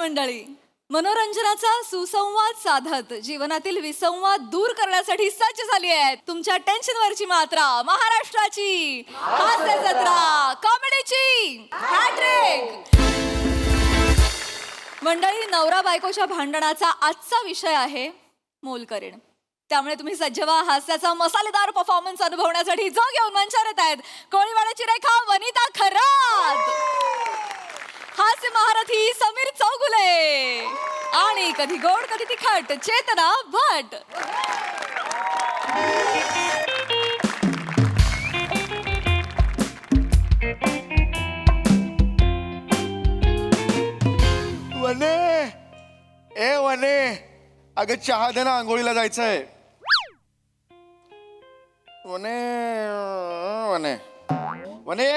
मंडळी, मनोरंजनाचा सुसंवाद साधत जीवनातील विसंवाद दूर करण्यासाठी सज्ज झाली आहे तुमच्या टेन्शनवरची मात्रा, महाराष्ट्राची हास्य जत्रा, कॉमेडीची हॅट्रिक. मंडळी, नवरा बायकोच्या भांडणाचा आजचा विषय आहे मोलकरीण. त्यामुळे तुम्ही सज्ज व्हा हास्याचा मसालेदार परफॉर्मन्स अनुभवण्यासाठी जो घेऊन मंचावर येत आहेत कोळीवाड्याची रेखा वनिता खरात, हास्य महारथी समीर चौगुले आणि कधी गोड कधी तिखट चेतना भट. वने, ए वने, अगं चहा दे ना, आंघोळीला जायचंय. वने वने वने,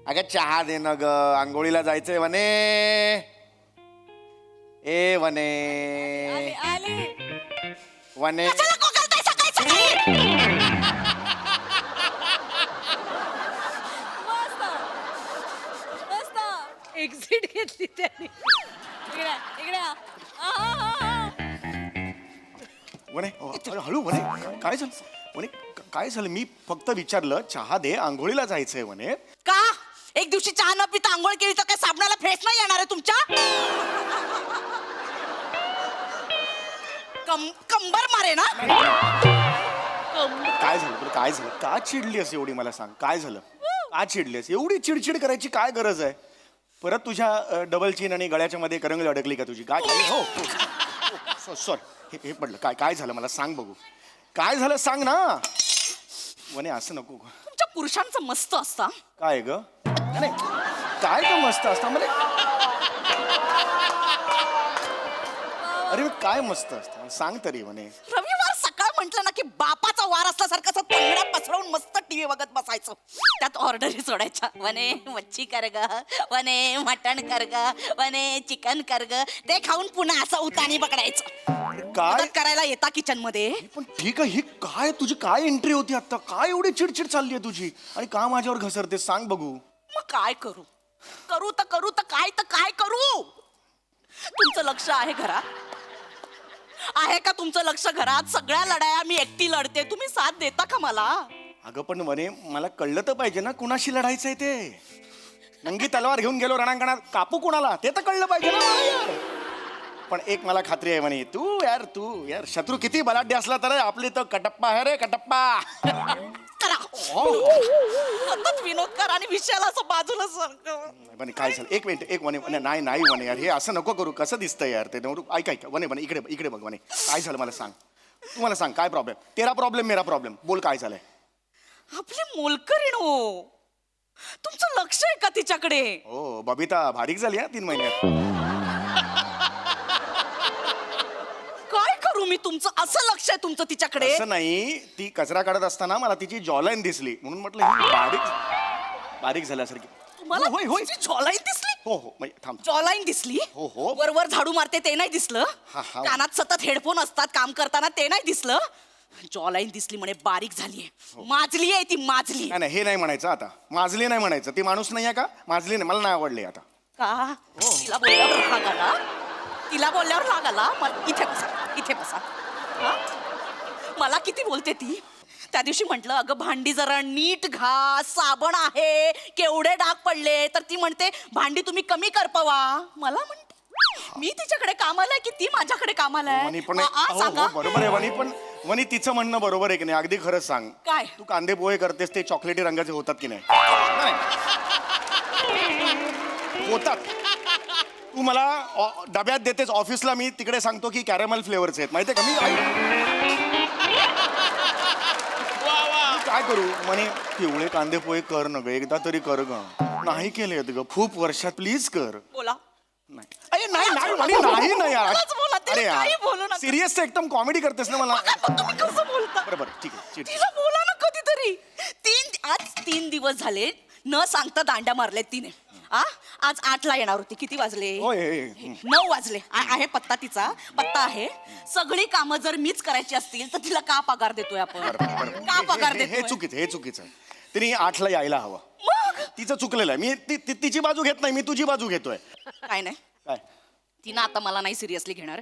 अगं चहा दे ना ग, आंघोळीला जायचंय वने. ए वने वने, एक्झिट घेतली त्याने. इकडे इकडे वने अरे हळू वने, काय झालं वने, काय झालं? मी फक्त विचारलं चहा दे, आंघोळीला जायचंय वने. का एक दिवशी चहा न पिता आंघोळ केली तर काय साबणाला फ्रेश नाही येणार आहे तुमच्या? कंबर मारे ना. काय झालं तुला? काय झालं? का चिडलीस एवढी? मला सांग, काय झालं? का चिडलीस? एवढी चिडचिड करायची काय गरज आहे? परत तुझ्या डबल चीन आणि गळ्याच्या मध्ये करंगळी अडकली का तुझी? काय हो सॉरी, हे पडलं. काय काय झालं मला सांग बघू. काय झालं सांग ना वने, असं नको. तुमच्या पुरुषांचं मस्त असता. काय ग? नाही काय का मस्त असतं मला? अरे काय मस्त असतं सांग तरी वने. रविवार सकाळ म्हटलं ना की बापाचा वार असल्यासारखं असं तंगड्या पसरवून मस्त टीव्ही बघत बसायचं. त्यात ऑर्डरी सोडायच्या. वने मच्छी कर ग, वने मटण कर ग, वने चिकन कर ग. ते खाऊन पुन्हा असं उतानी पकडायचं. काय मदत करायला येता किचन मध्ये. पण ठीक आहे, ही काय तुझी काय एंट्री होती आता? काय एवढी चिडचिड चालली आहे तुझी? आणि का माझ्यावर घसरते सांग बघू. मग काय करू? करू तर काय करू? तुमचं लक्ष आहे घरात? आहे का तुमचं लक्ष घरात? सगळ्या लढाया मी एकटी लढते, तुम्ही साथ देता का मला? अगं पण वने, मला कळलं तर पाहिजे ना कुणाशी लढायचंय ते. नंगी तलवार घेऊन गेलो रणांगणात, कापू कुणाला ते तर कळलं पाहिजे ना मला यार. पण एक मला खात्री आहे म्हणे, तू यार शत्रू किती बलाढ्य असला तर आपली तो कटप्पा आहे रे, कटप्पा. करा. सतत विनोद करा आणि विषयाला असं बाजूला म्हणे काय झालं? एक मिनिट, एक वने नाही म्हणे यार, हे असं नको करू. कसं दिसतंय यार ते? ऐक वने इकडे बघ वने, काय झालं मला सांग. तू मला सांग काय प्रॉब्लेम? तेरा प्रॉब्लेम मेरा प्रॉब्लेम, बोल काय झालंय? आपली मोलकरीण हो, तुमचं लक्ष आहे का तिच्याकडे? हो, बबिता बारीक झाली हा 3 महिन्यात. काय करू मी? तुमचं असं लक्ष आहे तुमचं तिच्याकडे? असं नाही, ती कचरा काढत असताना मला तिची जॉलाईन दिसली म्हणून म्हटलं ही बारीक झाल्यासारखी. तुम्हाला होय जॉलाईन दिसली? हो थांब. जॉलाईन दिसली? हो. वर झाडू मारते ते नाही दिसलं? हा. कानात सतत हेडफोन असतात काम करताना ते नाही दिसलं? जॉलाईन दिसली म्हणे बारीक झालीये. माजली आहे ती, माजली. नाही हे नाही म्हणायचं आता. माजली नाही म्हणायचं. ती माणूस नाही आहे का? माजली नाही, मला नाही आवडली आता. का? तिला बोलल्यावर राग आला? तिला बोलल्यावर राग आला? इथे बसा. हा? मला किती बोलते ती? त्या दिवशी म्हटलं अगं भांडी जरा नीट घास, साबण आहे, केवढे डाग पडले. तर ती म्हणते भांडी तुम्ही कमी करपवा. मला म्हणते मी तिच्याकडे कामाला आहे की ती माझ्याकडे कामाला आहे? सांगा. बरोबर आहे वनी तिचं म्हणणं बरोबर आहे की नाही? अगदी खरंच सांग. काय? तू कांदे पोहे करतेस ते चॉकलेटी रंगाचे होतात की नाही? होतात. तू मला डब्यात देतेस ऑफिसला, मी तिकडे सांगतो की कॅरेमल फ्लेवरचे आहेत, माहितीये का? मी काय करू म्हणे, पिवळे कांदे पोहे कर न ग, एकदा तरी कर ग. नाही केले ग खूप वर्षात, प्लीज कर. बोला. नाही यार. अरे यार सिरियस एकदम कॉमेडी करतेस ना मला. तुम्ही कसं बोलता? बरोबर ठीक आहे. तिला बोला ना कधीतरी. आज 3 दिवस झाले न सांगता दांड्या मारले तिने. आज 8ला येणार होती. किती वाजले? 9 वाजले. आहे पत्ता, तिचा पत्ता आहे. सगळी कामं जर मीच करायची असतील तर तिला का पगार देतोय आपण? का पगार देतोय? हे चुकीचं आहे. तिने 8ला यायला हवं. मग तिचं चुकलेलं आहे. मी तिची बाजू घेत नाही, मी तुझी बाजू घेतोय. काय नाही. काय ती ना आता मला नाही सिरियसली घेणार.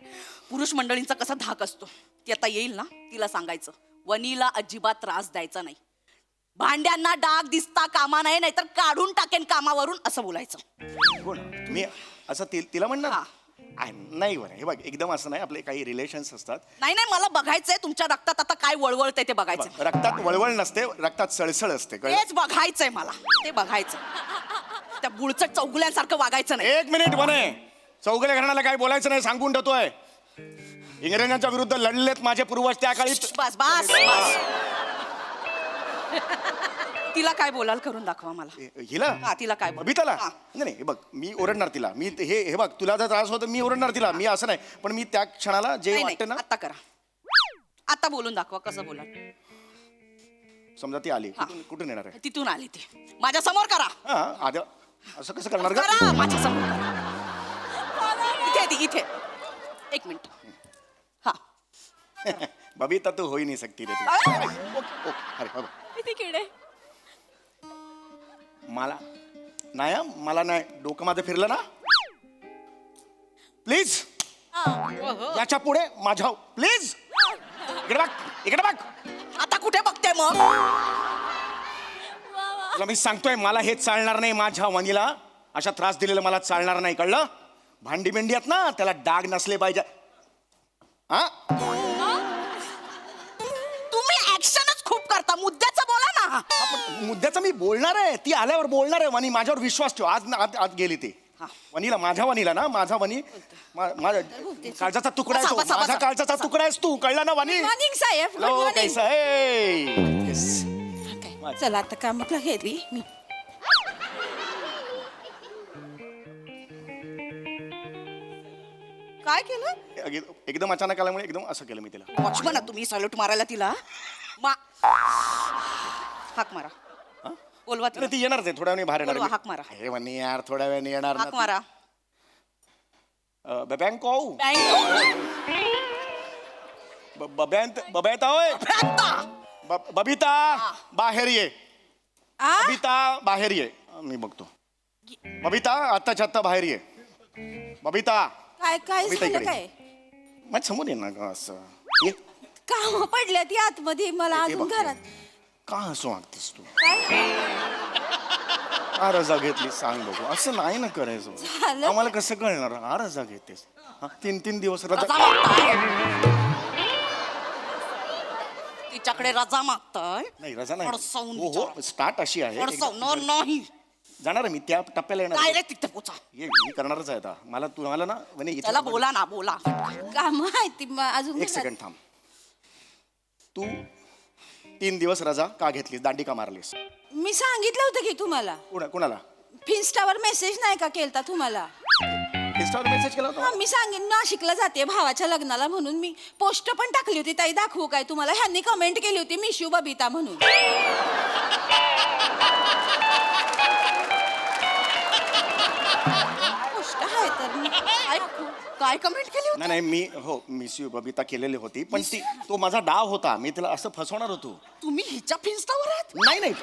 पुरुष मंडळींचा कसा धाक असतो, ती आता येईल ना, तिला सांगायचं वनीला अजिबात त्रास द्यायचा नाही. भांड्यांना डाग दिसता कामा नाही, नाहीतर काढून टाकेन कामावरून, असं बोलायचं. कोण मी असं तिला म्हणणार हा. नाही बरं, हे बघ एकदम असं नाही, आपले काही रिलेशन्स असतात. नाही नाही, मला बघायचंय तुमच्या रक्तात आता काय वळवळतंय ते बघायचं. रक्तात वळवळ नसते, रक्तात सळसळ असते, कळलं? तेच बघायचंय मला, ते बघायचं. त्या बुळचट चौगुल्यांसारखं वागायचं नाही. एक मिनिट म्हणे, चौगल्या घराण्याला काय बोलायचं नाही सांगून ठेवतोय. इंग्रजांच्या विरुद्ध लढलेत माझे पूर्वज त्या काळी. बस बस बस. तिला काय बोलाल करून दाखवा मला. हिला हा, तिला काय बोल- बबिताला हा. नाही नाही, हे बघ मी ओरडणार तिला. मी हे बघ, तुला जर त्रास होतो मी ओरडणार तिला. मी असं नाही, पण मी त्या क्षणाला जे नाही, वाटतं ना, नाही, आता करा. आता बोलून दाखवा कसं बोला. समजा ती आली, कुठून येणार आहे? तिथून आली ती, माझ्या समोर करा. हा आधी असं कसं करणार का? करा माझ्या समोर करा. इथे ती, इथे. एक मिनिट. हा. बबिता तू होई नाही सकती रे तू. अरे! अरे बाबा, किती किडे. मला नाही हं, मला नाही, डोकं माझं फिरलं ना. प्लीज याच्या पुढे माझ्या प्लीज इकडे बघ, इकडे बघ. आता कुठे बघते मग? तुला मी सांगतोय, मला हे चालणार नाही. माझ्या वनीला अशा त्रास दिलेला मला चालणार नाही, कळलं? भांडी बिंडी आहेत ना, त्याला डाग नसले पाहिजे. हा तुम्ही ऍक्शनच खूप करता, मुद्द्याचं बोला ना. मुद्द्याचं मी बोलणार आहे, ती आल्यावर बोलणार आहे. वनी माझ्यावर विश्वास ठेव. आज गेली ती वनीला, माझ्या वनीला ना, माझा वनी माझा काळजाचा तुकडा आहे तो. बसा, बसा, माझा बसा. काळजाचा तुकडा आहेस तू, कळला ना वनी? मॉर्निंग साहेब, गुड हॅलो, मॉर्निंग. कैसा है? Yes. चला आता कामाला गेली मी. काय केलं? एकदम अचानक आल्यामुळे एकदम असं केलं मी तिला. वॉचमन तुम्ही सॅल्यूट मारायला तिला. हाक मारा. हा? बोलवा अरे तिला. ती येणार नाही, थोड्या वेळाने बाहेर बोलवा, येणार. हाक मारा. हे वनी यार, थोड्या वेळाने येणार हाक मारा. बँको बँक बबैता होय, बबिता बाहेर ये. आ? बबिता बाहेर ये, मी बघतो. बबिता आत्ताच्या आत्ता बाहेर ये. बबिता काय काय बबिता झालं इकडे. काय? माझ्या समोर ये ना ग, असं ये. काम पडल्या ती आतमध्ये, मला हे अजून बघ. घरात का असं वागतेस तू? काय हा रजा घेतली सांग बघू. असं नाही ना करायचं. झालं? आम्हाला कसं कळणार? हा रजा घेतेस? हा, 3-3 दिवस रजा. तिच्याकडे रजा मागताय. नाही रजा नाही. अडसवून हो हो, स्टार्ट अशी आहे. अडसवणार नाही. जाणार आहे मी त्या टप्प्याला येणार आहे. डायरेक्ट तिथे पोचा. ये मी करणारच आहे आता. मला तुम्हाला ना वनी इथे त्याला बोला ना, बोला. काम आहे ती अजून एक घरात. सेकंड थांब. तू 3 दिवस रजा का घेतलीस? दांडी का मारलीस? मी सांगितलं होतं की तुम्हाला, कुणाला? फिन्स्टावर मेसेज नाही का केलता तुम्हाला? इंस्टावर मेसेज केला होता? हा, मी सांगेन नाशिकला जाते भावाच्या लग्नाला म्हणून मी पोस्ट पण टाकली होती. ताई दाखवू काय तुम्हाला? ह्यांनी कमेंट केली होती मिशू बबिता म्हणून. पोस्ट आहे तर मी काय कमेंट केली होती? नाही नाही, मी हो मिस यू बबिता केलेली होती, पण ती तो माझा डाव होता. मी तिला असं फसवणार होतो. तुम्ही हिच्या फिन्स्टावर आहात? नाही नाही,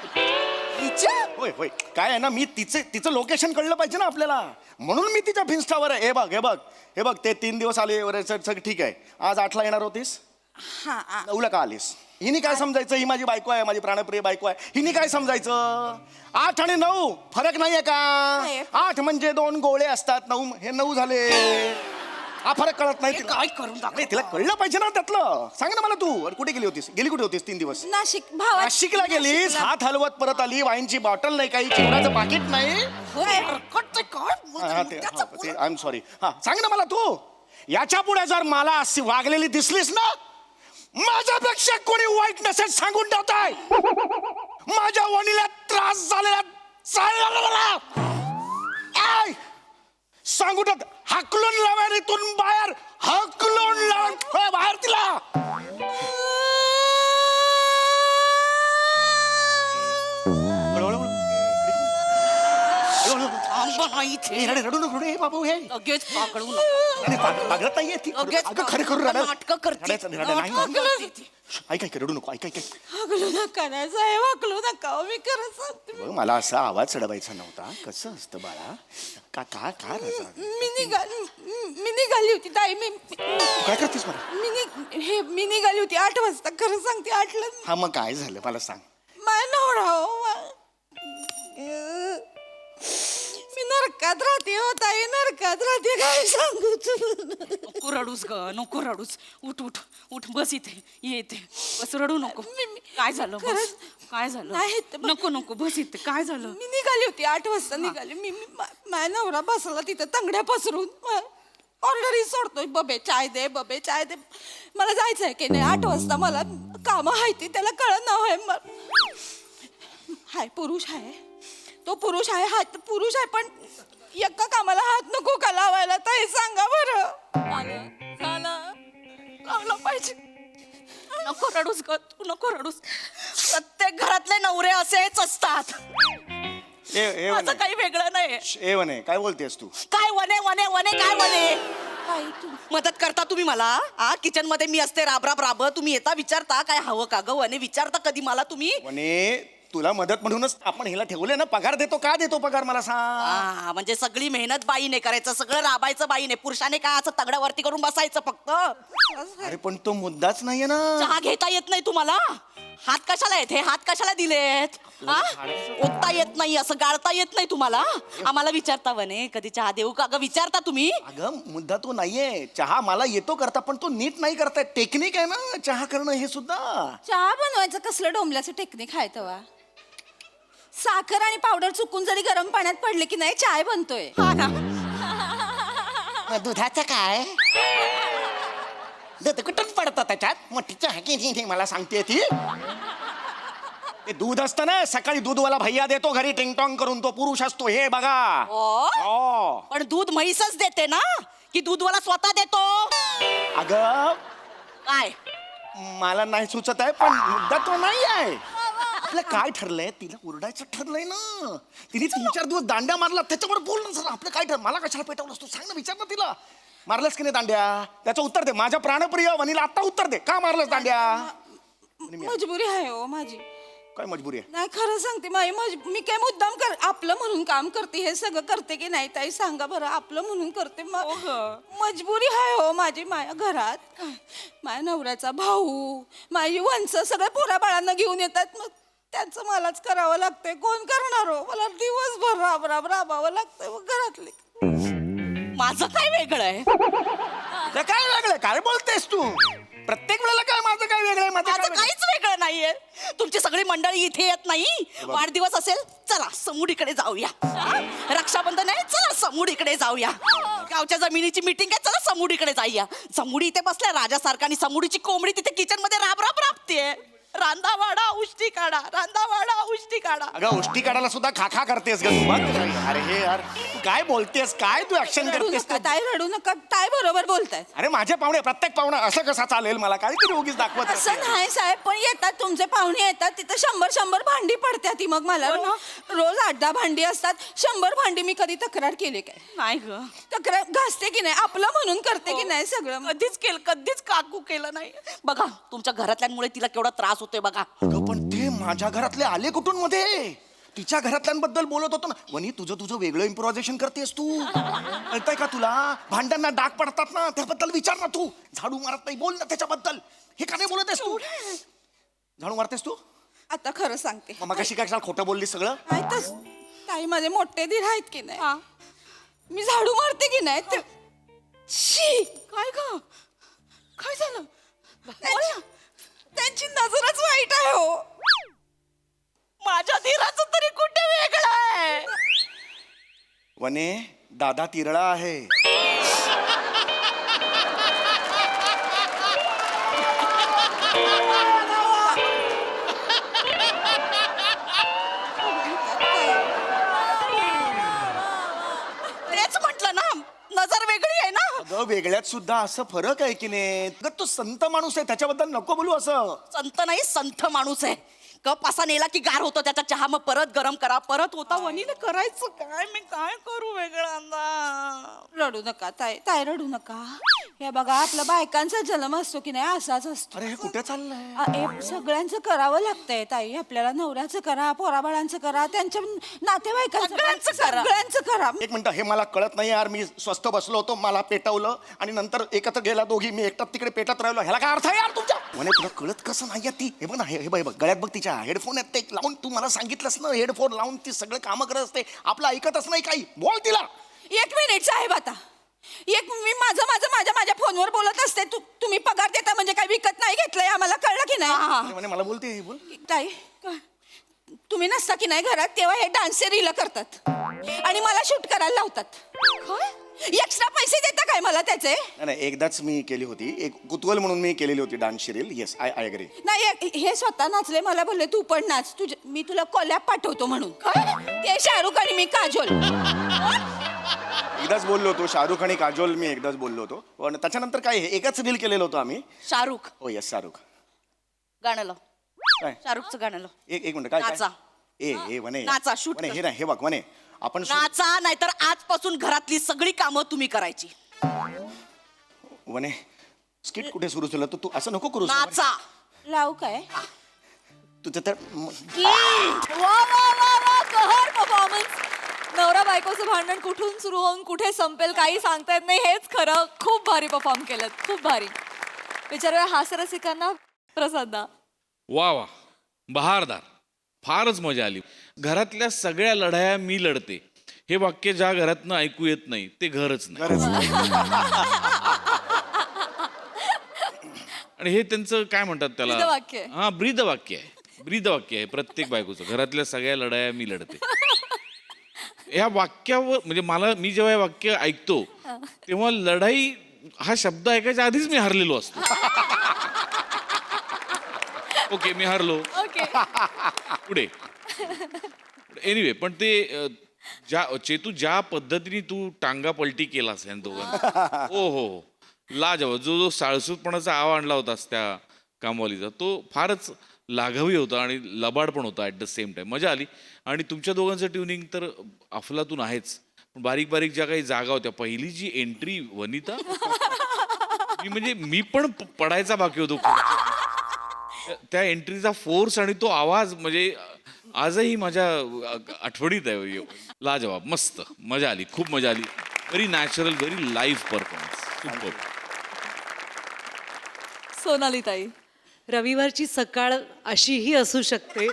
हिच्या? होय होय, काय आहे ना, मी तिचं लोकेशन कळलं पाहिजे ना आपल्याला, म्हणून मी तिच्या फिन्स्टावर आहे. हे बघ हे बघ हे बघ, ते 3 दिवस आले वगैरे सगळं ठीक आहे. आज 8ला येणार होतीस, हा 9ला का आलीस? हिने काय समजायचं? ही माझी बायको आहे, माझी प्राणप्रिय बायको आहे. हिने काय समजायचं? 8 आणि 9 फरक नाहीये का? आहे. 8 म्हणजे 2 गोळे असतात, 9 हे 9 झाले. हा फरक कळत नाही हे तिला. काय करून दाखव? नाही, तिला कळलं पाहिजे ना त्यातलं. सांग ना मला तू, अरे कुठे गेली होतीस? गेली कुठे होतीस 3 दिवस? नाशिक भावा नाशिकला गेलीस, हात हलवत परत आली. वाईनची बॉटल नाही, काही चिवडाचं पाकिट नाही. I am sorry. हा सांग ना मला तू. याच्या पुढे जर मला अशी वागलेली दिसलीस ना, माझ्यापेक्षा कोणी वाईट नसेल सांगून ठेवताय. माझ्या वणीला त्रास झालेला सांगून ठेवत. हाकलून लावा इथून बाहेर, हाकलून लावा बाहेर तिला. उभा नाही इथे. ए, रडू नको रे बाबू हे लगेच पाकडू नको. अरे, पागळत नाहीये ती लगेच अगं खरं खरं रडायचं. नाटकं करते. रडायचं नाही, रडायचं नाही. नाटकं करते ती. ऐक रडू नको ऐक हागलू नका ना साहेब, हाकलू नका हो, मी खरं सांगते. बघ, मला असा आवाज चढवायचा नव्हता. कसं असतं बाळा का का का रजा? मी निघाली होती ताई, तू काय करतेस मला? मी निघाली होती 8 वाजता, खरं सांगते 8ला. हा मग काय झालं मला सांग. माझा नवरा हो, मी नरकात राहते हो ताई, नरकात राहते, काय सांगू तुला. नको रडूस ग, नको रडूस. उठ उठ उठ, बस इथे, ये इथे बस, रडू नको. काय झालं बस, खरंच. काय झालं? नाही ते बघ. नको नको, बस इथे. काय झालं? मी निघाली होती 8 वाजता निघाली. माझा नवरा बसला तिथं तंगड्या पसरून, ऑर्डरही सोडतोय, बबे चाय दे, बबे चाय दे. मला जायचंय की नाही 8 वाजता, मला कामं आहे ती, त्याला कळत नाव आहे. हाय पुरुष आहे, तो पुरुष आहे, हात पुरुष आहे, पण एका कामाला हात नको का लावायला ताई, सांगा बरं. लागलं पाहिजे. नको रडूस ग, तू नको रडूस. प्रत्येक घरातले नवरे असेच असतात. माझं काही वेगळं नाही. ए वने काय बोलतेस तू? काय वने वने वने, काय वने? ताई तू मदत करता तुम्ही मला? किचन मध्ये मी असते राब राब राब, तुम्ही येता विचारता काय हवं का ग? वने विचारता कधी मला तुम्ही? वने तुला मदत म्हणूनच आपण हिला ठेवले ना. पगार देतो का देतो पगार मला सांग. म्हणजे सगळी मेहनत बाईने करायचं, सगळं राबायचं बाईने. पुरुषाने काय असं तगड्यावरती करून बसायचं फक्त? अरे पण तो मुद्दाच नाहीये ना. चहा घेता येत नाही तुम्हाला? हात कशाला येत? हे हात कशाला दिलेत? ओतता येत नाही, असं गाळता येत नाही तुम्हाला? आम्हाला विचारता वने कधी चहा देऊ का ग? विचारता तुम्ही? अगं मुद्दा तो नाहीये. चहा मला येतो करता, पण तो नीट नाही करताय. टेक्निक आहे ना चहा करणं हे सुद्धा. चहा बनवायचं कसलं डोंबल्याचं टेक्निक आहे तेव्हा? साखर आणि पावडर चुकून जरी गरम पाण्यात पडले की नाही चाय बनतोय. हा ना. दुधाचं काय? दूध कुठून पडतं त्याच्यात? मोठी चहा की मला सांगते ती. ते दूध असतं ना, सकाळी दूधवाला भैया देतो घरी टिंगटॉंग करून, तो पुरुष असतो हे बघा. हो. पण दूध म्हैसच देते ना, की दूधवाला स्वतः देतो? अगं काय मला नाही सुचत आहे, पण मुद्दा तो नाही आहे. आपलं काय ठरलंय? तिला ओरडायचं ठरलंय ना. तिने 3-4 दिवस दांड्या मारला, त्याच्यावर बोल ना जरा. आपलं काय ठर? मला कशाला पेटवलंस तू? सांग ना, विचार ना तिला. मारलंस की नाही दांड्या? त्याचं उत्तर दे. माझ्या प्राणप्रिय वनीला आता उत्तर दे. का मारलंस दांड्या? मजबुरी आहे हो माझी. काय मजबुरी आहे? नाही खरं सांगते, मी काय मुद्दाम आपलं म्हणून काम करते, हे सगळं करते की नाही ताई सांगा बरं. आपलं म्हणून करते, मजबुरी आहे हो माझी. माझ्या घरात माझ्या नवऱ्याचा भाऊ, माझी वंश सगळ्या पोरा बाळांना घेऊन येतात, मग त्यांचं मलाच करावं लागतंय. कोण करणार हो? मला दिवसभर राबावं लागतंय मग घरातले. माझं काय वेगळं आहे? काय वेगळं? काय बोलतेस तू? प्रत्येक वेळेला काय माझं काय वेगळं आहे? माझं माझं काय वेगळं? काहीच वेगळं नाहीये. तुमची सगळी मंडळी इथे येत नाही. वाढदिवस असेल, चला समुडीकडे जाऊया. रक्षाबंधन आहे, चला समुडीकडे जाऊया. गावच्या जमिनीची मीटिंग आहे, चला समुडीकडे जाऊया. समुडी इथे बसल्या राजासारखा आणि समुडीची कोंबडी तिथे किचन मध्ये राब राब राबते. रांदा वाडा उष्टी काढा, रांदा वाडा उष्टी काढा. अगं उष्टी काढायला सुद्धा खाखा करतेस ग तू. अरे हे यार तू काय बोलतेस? काय तू ऍक्शन रडू करतेस? नका ताई, रडू नका ताई, बरोबर बोलताय. अरे माझे पाहुणे, प्रत्येक पाहुणा असं कसा चालेल? मला काहीतरी उगीच दाखवत असं असते. नाही साहेब, पण येतात तुमचे पाहुणे येतात तिथं 100 भांडी पडतात. ती मग मला रोज 8-10 भांडी असतात. 100 भांडी मी कधी तक्रार केली काय? नाही ग, तक्रार घासते की नाही? आपलं म्हणून करते की नाही सगळं? कधीच काकू केलं नाही. बघा तुमच्या घरातल्यांमुळे तिला केवढा त्रास होतोय बघा. अगं पण ते माझ्या घरातले आले कुठून मध्ये? तिच्या घरातल्यांबद्दल बोलत होतो ना. वनी तुझं वेगळं इम्प्रोव्हायझेशन करतेस तू. कळतंय का तुला? भांड्यांना डाग पडतात ना, त्याबद्दल विचार ना तू. झाडू मारत नाही, बोल ना त्याच्याबद्दल. हे का नाही बोलतेस तू? झाडू मारतेस तू? आता खरं सांगते, मग कशी काय खोटं बोलली सगळं? माहितच ताई माझे मोठे दीर आहेत की नाही, मी झाडू मारते की नाही ते शी. काय ग, काय झालं? त्यांची नजरच वाईट आहे हो. माझ्या धीराचं तरी कुठे वेगळं आहे? वने दादा तिरळा आहे. तेच म्हटलं ना, नजर वेगळी आहे ना. अगं वेगळ्यात सुद्धा असं फरक आहे की नाही? अगं तो संत माणूस आहे, त्याच्याबद्दल नको बोलू असं. संत नाही, संथ माणूस आहे. कप असा नेला की गार होतो त्याचा चहा, मग परत गरम करा, परत होता. वनीने करायचं काय, मी काय करू वेगळा. रडू नका ताई, ताई रडू नका. हे बघा आपल्या बायकांचा जन्म असतो की नाही असाच असतो. अरे हे कुठे चाललंय? हे सगळ्यांचं करावं लागतंय ताई. आपल्याला नवऱ्याचं करा, पोराबाळांचं करा, त्यांच्या नातेवाईकांचं सगळ्यांचं करा. एक मिनिट, हे मला कळत नाही यार. मी स्वस्थ बसलो होतो, मला पेटवलं आणि नंतर एकत्र गेला दोघी, मी एकटाच तिकडे पेटत राहिलो. ह्याला काय अर्थ आहे यार तुमच्या? म्हणे तुला कळत कसं नाही ती? हे बघ ना, हे बघ गळ्यात बघ तिच्या हेडफोन आहेत, ते लावून तू मला सांगितलंस ना, हेडफोन लावून ती सगळं कामं करत असते, आपलं ऐकतच नाही काही. बोल तिला. 1 मिनिट साहेब, आता मी माझ्या फोनवर बोलत असते. तुम्ही पगार देता म्हणजे काय विकत नाही घेतलंय, आम्हाला कळलं की नाही? म्हणे मला बोलते, बोल. ताई तुम्ही नसता की नाही घरात, तेव्हा हे डान्स रील करतात आणि मला शूट करायला लावतात. एक्स्ट्रा पैसे देता काय मला त्याचे? नाही, एकदाच मी केली होती, एक कुतूहल म्हणून मी केलेली होती dance reel. Yes, I agree. नाही, हे स्वतः नाचले, मला बोलले तू पण नाच, मी तुला कोलॅप पाठवतो म्हणून. ते शाहरुख आणि मी काजोल. एकदाच बोललो होतो, शाहरुख आणि काजोल मी एकदाच बोललो होतो. पण त्याच्यानंतर काय एकच रील केलेलं होतं आम्ही. शाहरुख हो येस, शाहरुख. गाणं लाव, काय? शाहरुखचं गाणं लाव. एक मिनिट, काय नाचा. ए म्हणे नाचा, shoot म्हणे कर. हे नाही, हे बघ म्हणे आपण नाचा, नाहीतर आजपासून घरातली सगळी कामं तुम्ही करायची. म्हणे स्किट कुठे सुरू झालं, तू असं नको करू. नाचा. लावू काय? तुझं तर वा वा वा वा, कहर परफॉर्मन्स. नवरा बायकोचं भांडण कुठून सुरू होऊन कुठे संपेल काही सांगता येत नाही, हेच खरं. खूप भारी परफॉर्म केलं, खूप भारी. विचारूया हास्यरसिकांना. प्रसादा. वा वा, बहारदार, फारच मजा आली. घरातल्या सगळ्या लढाया मी लढते, हे वाक्य ज्या घरातनं ऐकू येत नाही ते घरच नाही. आणि हे त्यांचं काय म्हणतात त्याला, ब्रीदवाक्य आहे. हा ब्रीदवाक्य आहे, ब्रीदवाक्य आहे प्रत्येक बायकोचं. घरातल्या सगळ्या लढाया मी लढते. ह्या वाक्यावर म्हणजे मी जेव्हा हे वाक्य ऐकतो तेव्हा लढाई हा शब्द ऐकायच्या आधीच मी हरलेलो असतो. ओके, मी हरलो, ओके. पुढे. एनिवे, पण ते चेतू ज्या पद्धतीने तू टांगा पलटी केलास या दोघांना, हो, लाजवाब. जो साळसूतपणाचा आव आणला होतास त्या कामवालीचा, तो फारच लाघवी होता आणि लबाड पण होता ॲट द सेम टाइम. मजा आली. आणि तुमच्या दोघांचं ट्युनिंग तर अफलातून आहेच. पण बारीक बारीक ज्या काही जागा होत्या, पहिली जी एंट्री वनिता, मी पण पडायचा बाकी होतो. त्या एंट्रीचा फोर्स आणि तो आवाज म्हणजे आजही माझ्या आठवणीत आहे. लाजवाब, मस्त मजा आली, खूप मजा आली. Very natural, very live performance. Sonali ताई. रविवारची सकाळ अशीही असू शकते.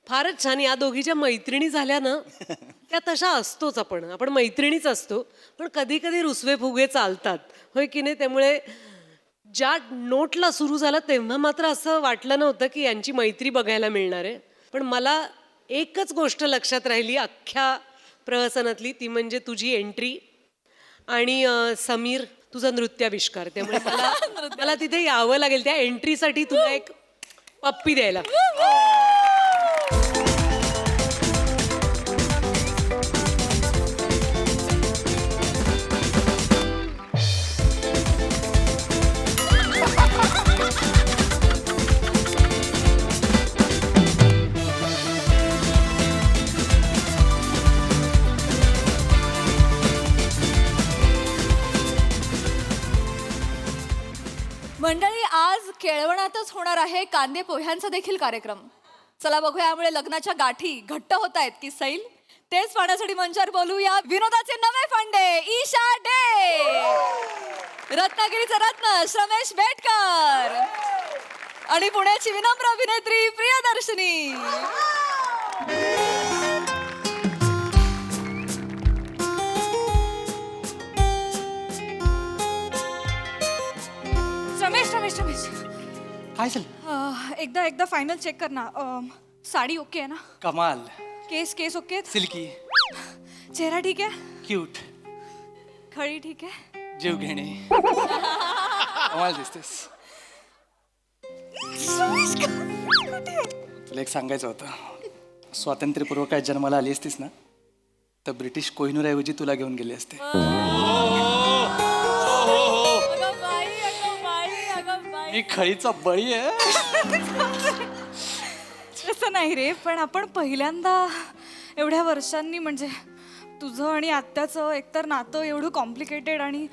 फारच छान. या दोघीच्या मैत्रिणी झाल्या ना, त्या तशा असतोच. आपण मैत्रिणीच असतो, पण कधी कधी रुसवे फुगे चालतात, होय की नाही? त्यामुळे ज्या नोटला सुरू झाला तेव्हा मात्र असं वाटलं नव्हतं की यांची मैत्री बघायला मिळणार आहे. पण मला एकच गोष्ट लक्षात राहिली अख्ख्या प्रहसनातली, ती म्हणजे तुझी एंट्री आणि समीर तुझा नृत्याविष्कार. त्यामुळे मला तिथे यावं लागेल त्या एंट्रीसाठी, तुला एक पप्पी द्यायला. मंडळी, आज केळवणातच होणार आहे कांदे पोह्यांचा देखील कार्यक्रम. चला बघूया यामुळे लग्नाच्या गाठी घट्ट होत आहेत की सैल, तेच पाहण्यासाठी मंचावर बोलूया विनोदाचे नवे फंडे ईशा डे, रत्नागिरीचा रत्न श्रमेश बेटकर आणि पुण्याची विनम्र अभिनेत्री प्रियदर्शनी. रमेश काय झालं? एकदा फायनल चेक कर ना. साडी ओके आहे ना? कमाल. केस ओके आहेत? सिल्की. चेहरा ठीक आहे? क्यूट. खळी ठीक आहे? जीव घेणे. कमाल दिसतेस. तुला एक सांगायचं होतं, स्वातंत्र्यपूर्व काय जन्माला आली असतीस ना, तर ब्रिटिश कोहिनूर ऐवजी तुला घेऊन गेले असते. मी खळीचा बळी आहे. तसं नाही रे, पण आपण पहिल्यांदा एवढ्या वर्षांनी म्हणजे तुझं आणि आत्याचं एकतर नातं एवढं कॉम्प्लिकेटेड आणि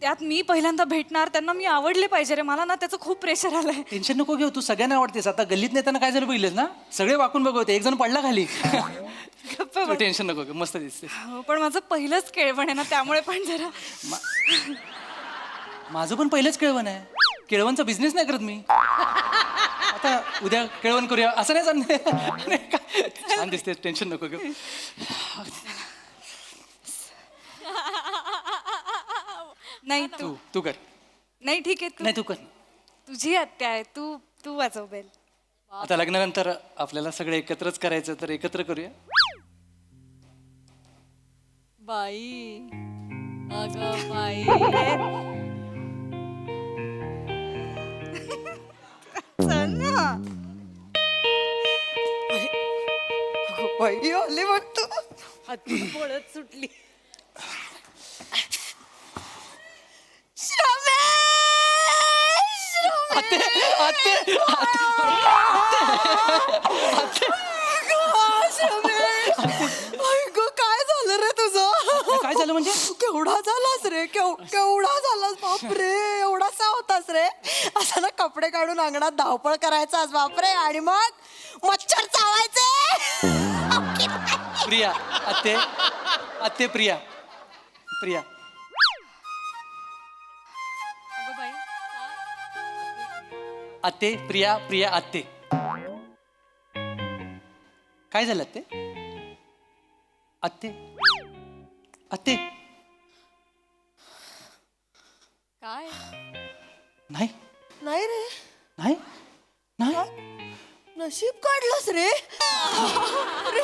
त्यात मी पहिल्यांदा भेटणार, त्यांना मी आवडले पाहिजे रे. मला ना त्याचं खूप प्रेशर आलंय. टेन्शन नको घेऊ, तू सगळ्यांना आवडतेस. आता गल्लीत नेताना काय झालं बघितलंस ना, सगळे वाकून बघवते, एक जण पडला खाली. गप्प तू बस. टेन्शन नको घेऊ, मस्त दिसते. हो, पण माझं पहिलंच केळवण आहे ना, त्यामुळे पण जरा माझं पण पहिलंच केळवण आहे. केळवणचा बिझनेस नाही करत मी. आता उद्या केळवण करूया असं नाही चालणार. छान दिसते, टेन्शन नको घेऊ. नाही तू तू कर. नाही ठीक आहे, नाही तू कर. तुझी आत्या आहे, तू वाजव बेल. आता लग्नानंतर आपल्याला सगळे एकत्रच करायचं, तर एकत्र करूया. बाई अगं बाई चल ना. अगं बाई आले वाटतं. हाती पळत सुटली. आते, आते, काय झालं रे तुझं? काय झालं म्हणजे? केवढा झालास रे, केवढा झालास बापरे, एवढासा होतास रे. असा ना कपडे काढून अंगणात धावपळ करायचास बापरे, आणि मग मच्छर चावायचे. प्रिया, आते, आते, प्रिया, प्रिया. अगं बाई आते, प्रिया, प्रिया, आते. काय झालं आते? आते, आते. काय नाही, नाही रे, नाही, नाही. नशीब काढलंस रे. अरे,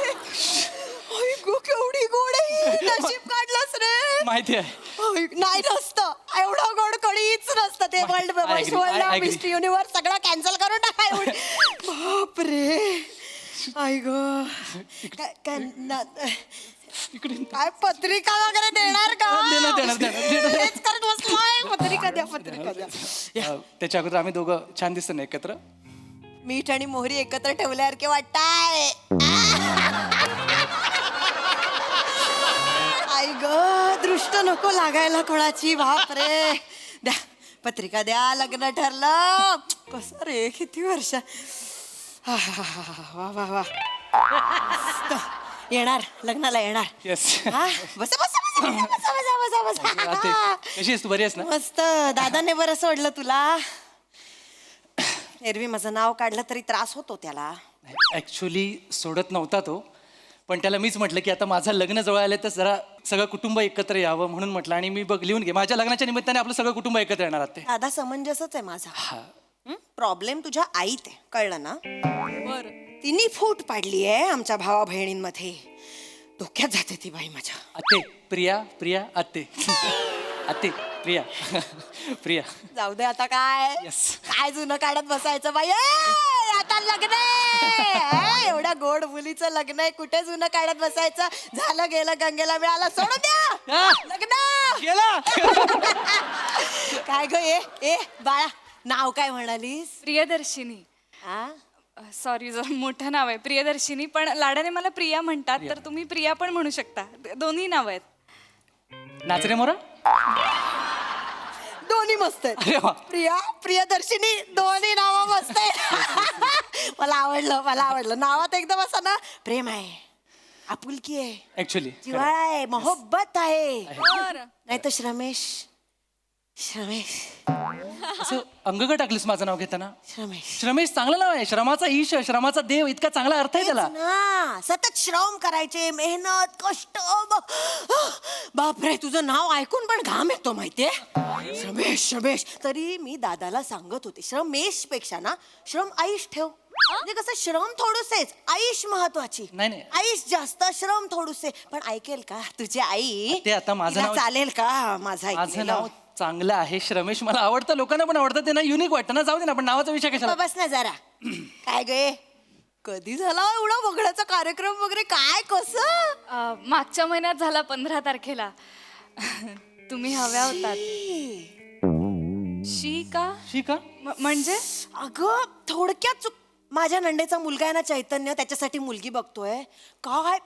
आई गो केवढी गोड आहे. नशीब काढलंस रे. माहिती आहे. आई, नाही नसतं एवढं गोड कधीच नसतं ते. World I agree. Mister universe सगळं कॅन्सल करून टाका. बापरे, आई ग. काय पत्रिका वगैरे देणार का? देणार. तेच करत बसलोय. पत्रिका द्या, पत्रिका द्या. त्याच्या अगोदर आम्ही दोघं छान दिसतो ना एकत्र. मीठ आणि मोहरी एकत्र ठेवल्यासारखे वाटताय. आई ग, दृष्ट नको लागायला कोणाची. बापरे, द्या पत्रिका द्या. लग्न ठरलं. कसं रे, किती वर्ष. वा वा वा. मस्त. येणार लग्नाला येणार. येस. हा, बसा बसा बसा बसा बसा बसा आते, बसा. कशी आहेस तू? बरी आहेस ना? मस्त. दादाने बरं सोडलं तुला. एरवी माझं नाव काढलं तरी त्रास होतो त्याला. ऍक्च्युली सोडत नव्हता तो, पण त्याला मीच म्हटलं की आता माझं लग्न जवळ आलं तर जरा सगळं कुटुंब एकत्र यावं म्हणून म्हटलं. आणि मी बघ लिहून घे, माझ्या लग्नाच्या निमित्ताने आपलं सगळं कुटुंब एकत्र येणार आते. दादा समंजसच आहे माझा. प्रॉब्लेम तुझ्या आईत आहे, कळलं ना? बर तिने फूट पाडली आहे आमच्या भावा बहिणींमध्ये. डोक्यात जाते ती बाई माझ्या. आते, प्रिया, प्रिया, आते. आते, प्रिया, प्रिया. जाऊ दे आता. काय Yes. काय जुनं काढत बसायचं बाई. आता लग्न आहे. एवढ्या गोड मुलीचं लग्न आहे, कुठे जुनं काढत बसायचं. झालं गेलं, गंगेला मिळाला, सोडून द्या हा? लग्न. गेला. काय ग, ए बाळा, नाव काय म्हणालीस? प्रियदर्शिनी. हा, सॉरी, जरा मोठं नाव आहे प्रियदर्शिनी, पण लाडाने मला प्रिया म्हणतात, तर तुम्ही प्रिया पण म्हणू शकता. दोन्ही नाव आहेत. नाच रे मोरा. दोन्ही मस्त अरे आहेत. वा. प्रिया, प्रियदर्शिनी, दोन्ही नाव मस्त आहेत. मला आवडलं. नावात एकदम असं ना प्रेम आहे, आपुलकी आहे, ऍक्च्युली जिव्हाळा आहे, मोहब्बत आहे. बर नाही तर श्रमेश. असं अंग का टाकलीस माझं नाव घेताना? श्रमेश श्रमेश चांगलं नाव आहे. श्रमाचा ईश, श्रमाचा देव, इतका चांगला अर्थ आहे त्याला. ना, सतत श्रम करायचे, मेहनत, कष्ट. बापरे, तुझं नाव ऐकून पण घाम येतो माहितीये. श्रमेश. तरी मी दादाला सांगत होते, श्रमेश पेक्षा ना श्रम आयुष ठेव. म्हणजे कसं, श्रम थोडुसेच, आयुष महत्वाची. नाही. आयुष जास्त, श्रम थोडुसे. पण ऐकेल का तुझी आई? ते आता माझं तिला नाव- चालेल का माझं माझं नाव चांगलं आहे श्रमेश. मला आवडतं, लोकांना पण आवडतं. ते ना युनिक वाटतं ना. जाऊ दे ना, पण नावाचा विषय कशाला? बस ना जरा. काय गे, कधी झाला एवढा बघण्याचा कार्यक्रम वगैरे? काय कसं? मागच्या महिन्यात झाला 15 तारखेला. तुम्ही हव्या होतात. शी का? शी का? म्हणजे अगं थोडक्यात माझ्या नंडेचा मुलगा आहे ना चैतन्य, त्याच्यासाठी मुलगी बघतोय. काय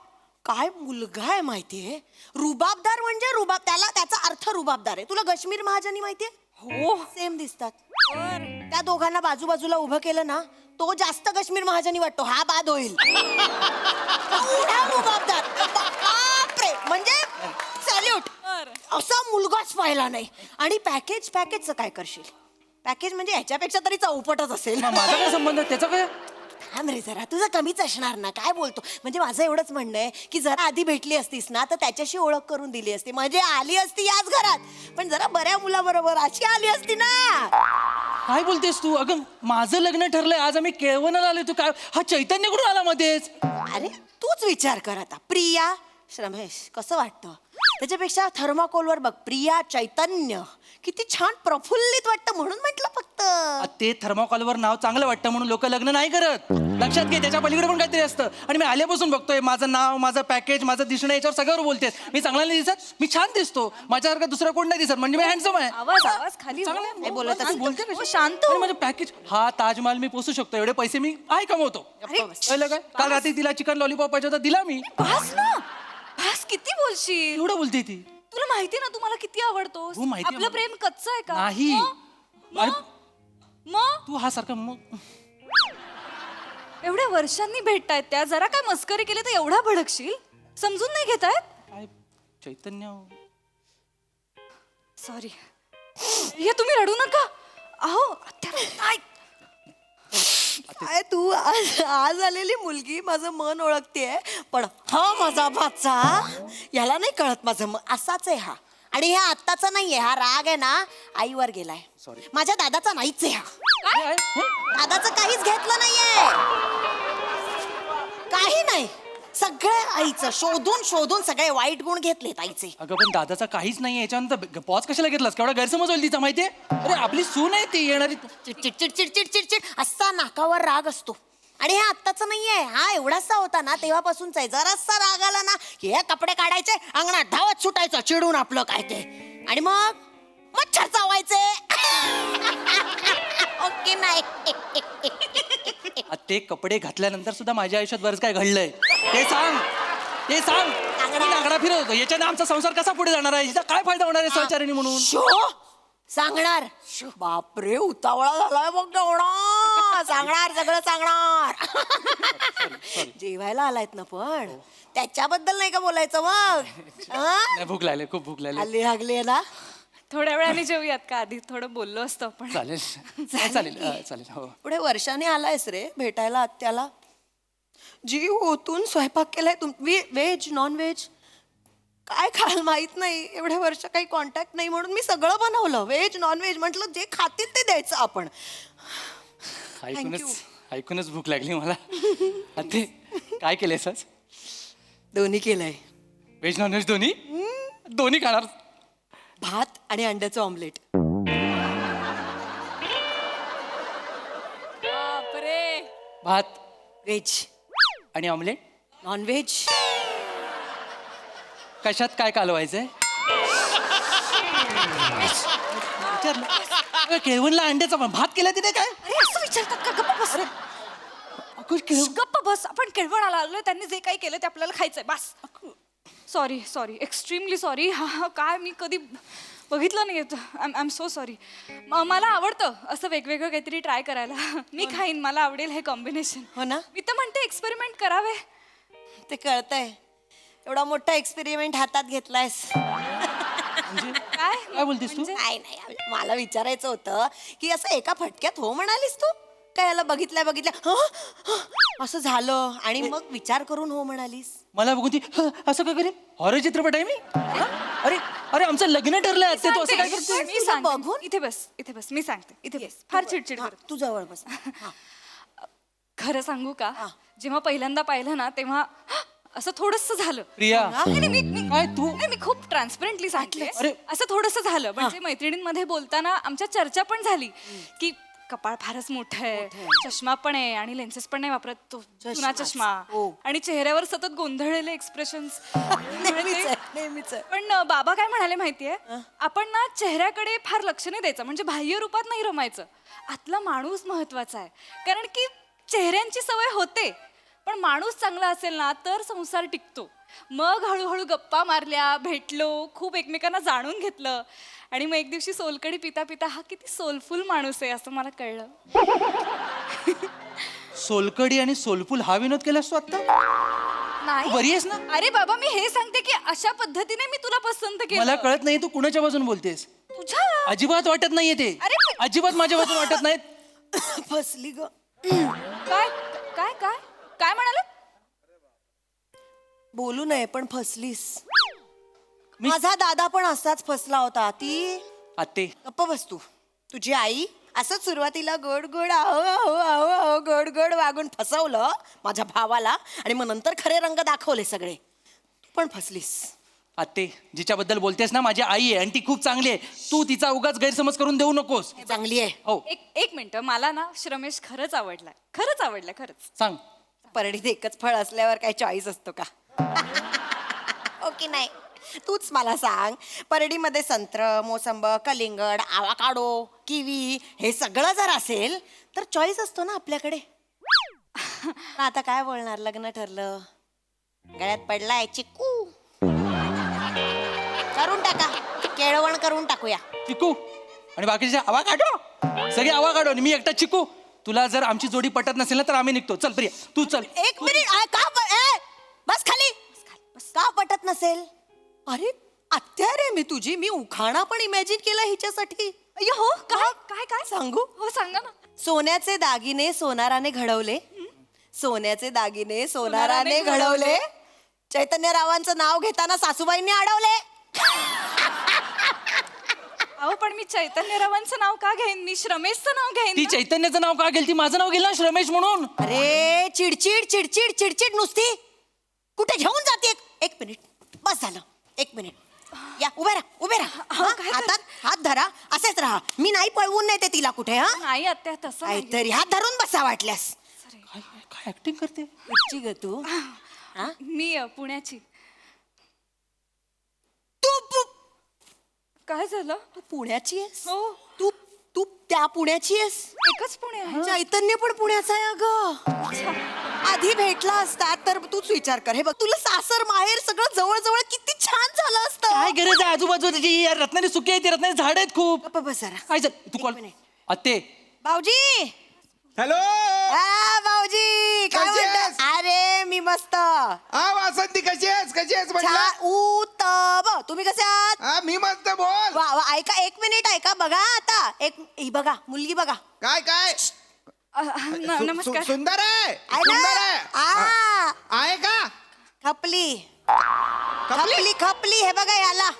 काय मुलगा आहे माहितीये, रुबाबदार म्हणजे रुबाब, त्याचा अर्थ रुबाबदार आहे. तुला कश्मीर महाजनी माहितीये? हो, सेम दिसतात. त्या दोघांना बाजूबाजूला उभं केलं ना, तो जास्त कश्मीर महाजनी वाटतो, हा बाद होईल. एवढा रुबाबदार, बापरे, म्हणजे सॅल्यूट. असा मुलगाच पाहिला नाही. आणि पॅकेजचं काय करशील? पॅकेज म्हणजे ह्याच्यापेक्षा तरी चौपटच असेल. माझा काय संबंध त्याचा काय? थांब रे जरा, तुझं कमीच असणार ना, काय बोलतो. म्हणजे माझं एवढंच म्हणणं आहे की जरा आधी भेटली असतीस ना तर त्याच्याशी ओळख करून दिली असती, म्हणजे आली असती याच घरात. पण जरा बऱ्या मुलाबरोबर अशी आली असती ना. काय बोलतेस तू? अगं माझं लग्न ठरलंय, आज आम्ही केळवणाला आलोय. तू काय हा चैतन्य कुठून आला मध्येच? अरे तूच विचार कर आता, प्रिया श्रमेश कसं वाटतं? त्याच्यापेक्षा थर्माकोलवर बघ, प्रिया चैतन्य किती छान प्रफुल्लित वाटतं, म्हणून म्हटलं फक्त. ते थर्माकॉलवर नाव चांगलं वाटतं म्हणून लोक लग्न नाही करत. लक्षात घे, त्याच्या पलीकडे पण काहीतरी असतं. आणि मी आल्यापासून बघतोय, माझं नाव, माझं पॅकेज, माझं दिसणं, याच्यावर सगळ्यावर बोलतेस. मी चांगला नाही दिसत? मी छान दिसतो, माझ्यासारखा दुसरा कोण नाही दिसत, म्हणजे मी हँडसम आहे. आवाज खाली चांगलं आहे. नाही बोलत तू बोलते हो, कशी? शांत आणि माझं पॅकेज, हा ताजमहाल मी पोसू शकतो, एवढे पैसे मी आहे कमवतो. कळलं काय? काल रात्री तिला चिकन लॉलीपॉप पाहिजे होता, दिला मी. भास ना, भास किती बोलशील. एवढं बोलते ती. तुला माहिती ना, तुम्हाला किती आवडतो. हो, माहिती आहे आपलं मला. प्रेम कच्चं आहे का? नाही. मग? मग तू हा सारखा मग एवढ्या वर्षांनी भेटतायत त्या, जरा काय मस्करी केली तर एवढा भडकशील? समजून नाही घेतायत? काय चैतन्य? सॉरी, हे तुम्ही रडू नका. अहो आत्या, नाही. काय तू आज आलेली मुलगी माझं मन ओळखतेय, पण हा माझा भाचा, याला नाही कळत माझं मन असाच आहे हा. आणि हा आत्ताचा नाहीये, हा राग आहे ना आईवर गेलाय. माझ्या दादाचा नाहीच आहे हा. दादाचं काहीच घेतलं नाहीये, काही नाही. सगळ्या आईचं शोधून शोधून सगळे वाईट गुण घेतलेत आईचे. अगं पण दादाचा काहीच नाही याच्यानंतर पॉज कशाला घेतलास? केवढा गैरसमज होईल तिचा माहितीये? अरे आपली सून आहे ती येणारी. चिडचिड चिडचिड चिडचिड चिडचिड असा नाकावर राग असतो. आणि हे आत्ताचा नाहीये, हा एवढासा होता ना तेव्हापासूनचा आहे. जरासा राग आला ना की हे कपडे काढायचे, अंगणात धावत सुटायचं चिडून आपलं काय ते, आणि मग मच्छर चावायचे. ओके नाही. ते कपडे घातल्यानंतर सुद्धा माझ्या आयुष्यात बरंच काय घडलंय, ते सांग. ते सांग. आकडा फिरत होतो, याच्याने आमचा संसार कसा पुढे जाणार आहे? हिचा काय फायदा होणार आहे सहचारिणी म्हणून? सांगणार. बापरे, उतावळा झालाय बघ एवढा. सांगणार, सगळं सांगणार. जेवायला आलायत ना, पण त्याच्याबद्दल नाही का बोलायचं मग? नाही, भूक लागली, खूप भूक लागली. आली लागली ना. थोड्या वेळाने जेऊयात का? आधी थोडं बोललो असतो आपण. चालेल चालेल चालेल. हो. पुढे वर्षाने आलायस रे भेटायला आत्याला. जीव ओतून स्वयंपाक केलाय व्हेज नॉन व्हेज काय खाल माहित नाही, एवढ्या वर्ष काही कॉन्टॅक्ट नाही म्हणून मी सगळं बनवलं. व्हेज नॉन व्हेज म्हटलं जे खातील ते द्यायचं आपण. ऐकूनच भूक लागली मला. ते काय केलंय सर? दोन्ही केलंय, व्हेज नॉन व्हेज दोन्ही. दोन्ही खाणार. भात आणि अंड्याचं ऑमलेट. बापरे. भात व्हेज आणि ऑमलेट. Non veg. कशात काय कालवायचंय? विचारलं. केळवणला अंड्याचा भात केला तिने काय? अरे असं विचारतात का? गप्प बस. गप्प बस. आपण केळवणाला आलोय, त्यांनी जे काही केलं ते आपल्याला खायचंय, बस. Sorry sorry, extremely sorry. हा काय मी कधी बघितलं नाही. I am so sorry. मला आवडतं असं वेगवेगळं काहीतरी ट्राय करायला. मी खाईन, मला आवडेल हे कॉम्बिनेशन. हो ना. मी तर म्हणते एक्सपेरिमेंट करावे. ते कळतंय, एवढा मोठा एक्सपेरिमेंट हातात घेतलायस. काय काय बोलतेस तू? नाही नाही, मला विचारायचं होतं की असं एका फटक्यात हो म्हणालीस तू काय? याला बघितल्या असं झालं आणि मग विचार करून हो म्हणालीस? मला बघून ती असं काय करेल? हॉरर चित्रपट आहे मी? अरे अरे आमचं लग्न ठरलंय आज, तू असं काय करते? मी सांगते. बघून इथे बस. मी सांगते, इथे बस. फार चिडचिड करत. तू जवळ बस. खरं सांगू का, जेव्हा पहिल्यांदा पाहिलं ना तेव्हा असं थोडस झालं. प्रिया, काय तू? मी खूप ट्रान्सपरंटली सांगते. अरे. असं थोडस झालं, म्हणजे मैत्रिणींमध्ये बोलताना आमच्या चर्चा पण झाली की कपाळ फारच मोठं आहे, चष्मा पण आहे आणि लेन्सेस पण नाही वापरत तो जुना चष्मा, आणि चेहऱ्यावर सतत गोंधळलेले एक्सप्रेशन्स. नेहमीच. पण बाबा काय म्हणाले माहितीये, आपण ना चेहऱ्याकडे फार लक्ष नाही द्यायचं, म्हणजे बाह्य रूपात नाही रमायचं, आतला माणूस महत्वाचा आहे. कारण की चेहऱ्यांची सवय होते, पण माणूस चांगला असेल ना तर संसार टिकतो. मग हळूहळू गप्पा मारल्या, भेटलो, खूप एकमेकांना जाणून घेतलं आणि मग एक दिवशी सोलकढी पिता पिता हा किती सोलफुल माणूस आहे असं मला कळलं. सोलकडी आणि सोलफुल हा विनोद केलास तू आता? नाही बरी आहेस ना? अरे बाबा, मी हे सांगते की अशा पद्धतीने मी तुला पसंत केलं. मला कळत नाही तू कुणाच्या बाजून बोलतेस. तुझ्या अजिबात वाटत नाहीये ते. अरे पण- अजिबात माझ्या बाजून वाटत नाहीत. फसली ग. काय काय काय काय म्हणाला? बोलू नये पण फसलीस. मी- माझा दादा पण असाच फसला होता. ती आत्ते गप्प बस तू. तुझी आई असंच सुरुवातीला गोड गोड आहो आहो आहो आहो गोड गोड वागून फसवलं माझ्या भावाला आणि मग नंतर खरे रंग दाखवले सगळे. तू पण फसलीस. आत्ते जिच्याबद्दल बोलतेस ना माझी आई आहे आणि ती खूप चांगली आहे. तू तिचा उगाच गैरसमज करून देऊ नकोस. चांगली आहे. हो एक मिनिट, मला ना श्रमेश खरंच आवडलाय, खरंच आवडलाय, खरंच. सांग. परडीत एकच फळ असल्यावर काही चॉईस असतो का? ओके नाही. तूच मला सांग, परडीमध्ये संत्र, मोसंब, कलिंगड, आवाकाडो, किवी हे सगळं जर असेल तर चॉईस असतो ना आपल्याकडे. पण आता काय बोलणार, लग्न ठरलं, गळ्यात पडलाय चिक्कू, करून टाका, केळवण करून टाकूया. चिकू आणि बाकीचे आवा काढो, सगळे आवा काढो आणि मी एकटा चिकू. तुला जर आमची जोडी पटत नसेल ना तर आम्ही निघतो. चल प्रिया तू चल. एक मिनिट, बस खाली. का पटत नसेल? अरे आत्या रे मी तुझी, मी उखाणा पण इमॅजिन केला हिच्यासाठी. अय्यो, हो काय काय काय सांगू? हो सांगा ना. सोन्याचे दागिने सोनाराने घडवले, सोन्याचे दागिने सोनाराने घडवले, चैतन्यरावांचं नाव घेताना सासूबाईंनी अडवले. अहो पण मी चैतन्यरावांचं नाव का घेईन? मी श्रमेशचं नाव घेईन ती ना. चैतन्याचं नाव का गेल? ती माझं नाव गेलं ना श्रमेश म्हणून. अरे चिडचिड चिडचिड चिडचिड नुसती कुठे घेऊन जाते. एक मिनिट बस झालं. एक मिनिट या, उभे राहा उभे राहा. हा, हातात हात धरा, असेच राहा. मी नाही पळवून नेते तिला कुठे. हा नाही आत्या, तसं नाही. काहीतरी हात धरून बसा वाटल्यास. काय काय ऍक्टिंग करते. कुठची ग तू? मी पुण्याची. तू काय झालं? तू पुण्याची आहेस? हो, तू तू त्या पुण्याची आहेस? एकच पुणे आहे. चैतन्य पण पुण्याचा आहे अगं. आधी भेटला असता तर तूच विचार कर. हे बघ, तुला सासर माहेर सगळं जवळ जवळ किती छान झालं असतं. काय गरज आहे आजूबाजूची? यार रत्नागिरी सुकी आहे ती, रत्नागिरी झाड आहेत खूप. गप्प बस जरा. काय झालं? तू कॉल. मिनिट. आत्ते भाऊजी. हॅलो. भाऊजी काय कशी म्हणता? आहेस? अरे मी मस्त. हा वासंती कशी आहेस? कशी आहेस म्हटलं? छान उत्तम. तुम्ही कसे आहात? हा मी मस्त. बोल. वा वा, ऐका एक मिनिट ऐका. बघा आता ही बघा मुलगी बघा. काय काय नमस्कार. सुंदर आहे. आहे सुंदर ना? आहे. आहे का? खपली खपली? खपली खपली. हे बघा याला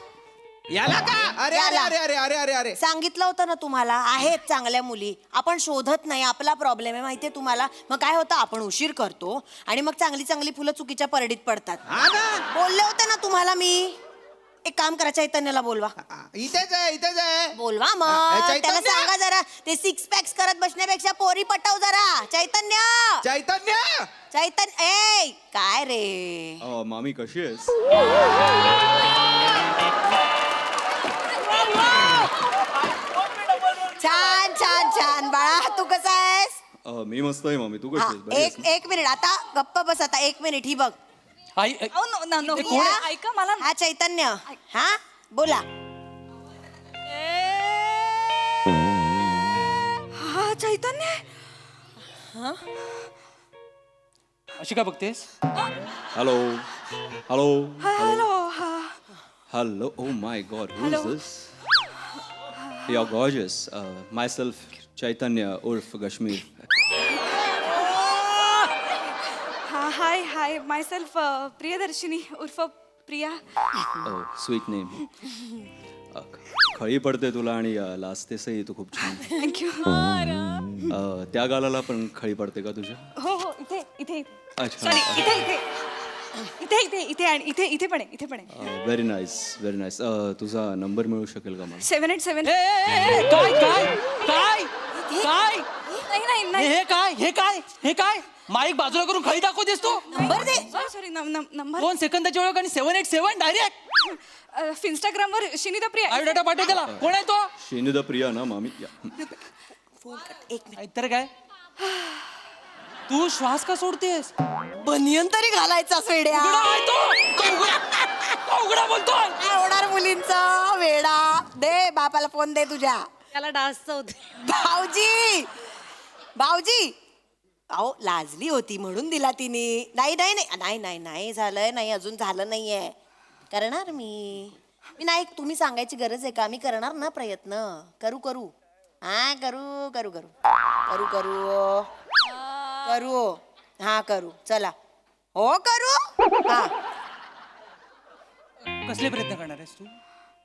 याला का? अरे अरे याला. अरे अरे अरे अरे अरे सांगितलं होतं ना तुम्हाला, आहेत चांगल्या मुली. आपण शोधत नाही, आपला प्रॉब्लेम आहे माहितीये तुम्हाला. मग काय होतं, आपण उशीर करतो आणि मग चांगली चांगली फुलं चुकीच्या परडीत पडतात. हा ना. बोलले होते ना तुम्हाला मी. एक काम करा, चैतन्याला बोलवा. इथेच आहे इथेच आहे. बोलवा हा, मग. चैतन्य? त्याला सांगा जरा, ते सिक्स पॅक्स करत बसण्यापेक्षा पोरी पटव जरा. चैतन्य चैतन्य. चैतन्य ए काय रे. मामी कशी आहेस? छान छान छान बाळा, तू कसा आहेस? मी मस्त आहे मामी, तू हा, कशी आहेस? बरी आहेस एक ना? एक मिनिट आता गप्प बस. आता एक मिनिट ही बघ. आई अहो, नो, कोण आहे? ऐका मला. हा चैतन्य. हा बोला. हा चैतन्य. अशी काय बघतेस? Hello hello hello. हा hello. Oh my god, who is Hello. This? You are gorgeous. Myself Chaitanya उर्फ कश्मीर. हा hi hi, myself Priyadarshini उर्फ प्रिया. Oh sweet name. खळी पडते तुला आणि लाजतेसही तू खूप छान. थँक्यू. त्या गालाला पण खळी पडते का तुझ्या? हो हो, इथे इथे अच्छा. सॉरी, इथे इथे इथे इथे इथे आणि इथे इथे पण आहे, इथे पण आहे. Very nice very nice. तुझा नंबर मिळू शकेल का मला? 787. काय काय काय काय नाही नाही नाही. हे काय हे काय हे काय? माईक बाजूला करून खळी दाखवतेस तू? नंबर दे. सॉरी सॉरी, नंबर 2 सेकंदाची ओळख आणि 787 डायरेक्ट. इंस्टाग्रामवर शिनिता प्रिया. बायोडाटा पाठव त्याला. कोण आहे तो? शेनिदा प्रिया ना मामी? फोन कर. एक मिनिट. नाहीतर काय? तू श्वास का सोडतेस बनियन तरी घालायचा वेड्या उघडा आहे तो उघडा बोलतोय काय होणार मुलींचा वेडा दे बापाला फोन दे तुझ्या त्याला डान्सचं होते भाऊजी भाऊजी अहो लाजली होती म्हणून दिला तिने नाही नाही नाही नाही नाही नाही झालंय नाही अजून झालं नाहीये करणार मी नाही तुम्ही सांगायची गरज आहे का मी करणार ना प्रयत्न करू करू हा करू करू करू करू करू करू हा करू चला हो करू हा कसले प्रयत्न करणार आहेस तू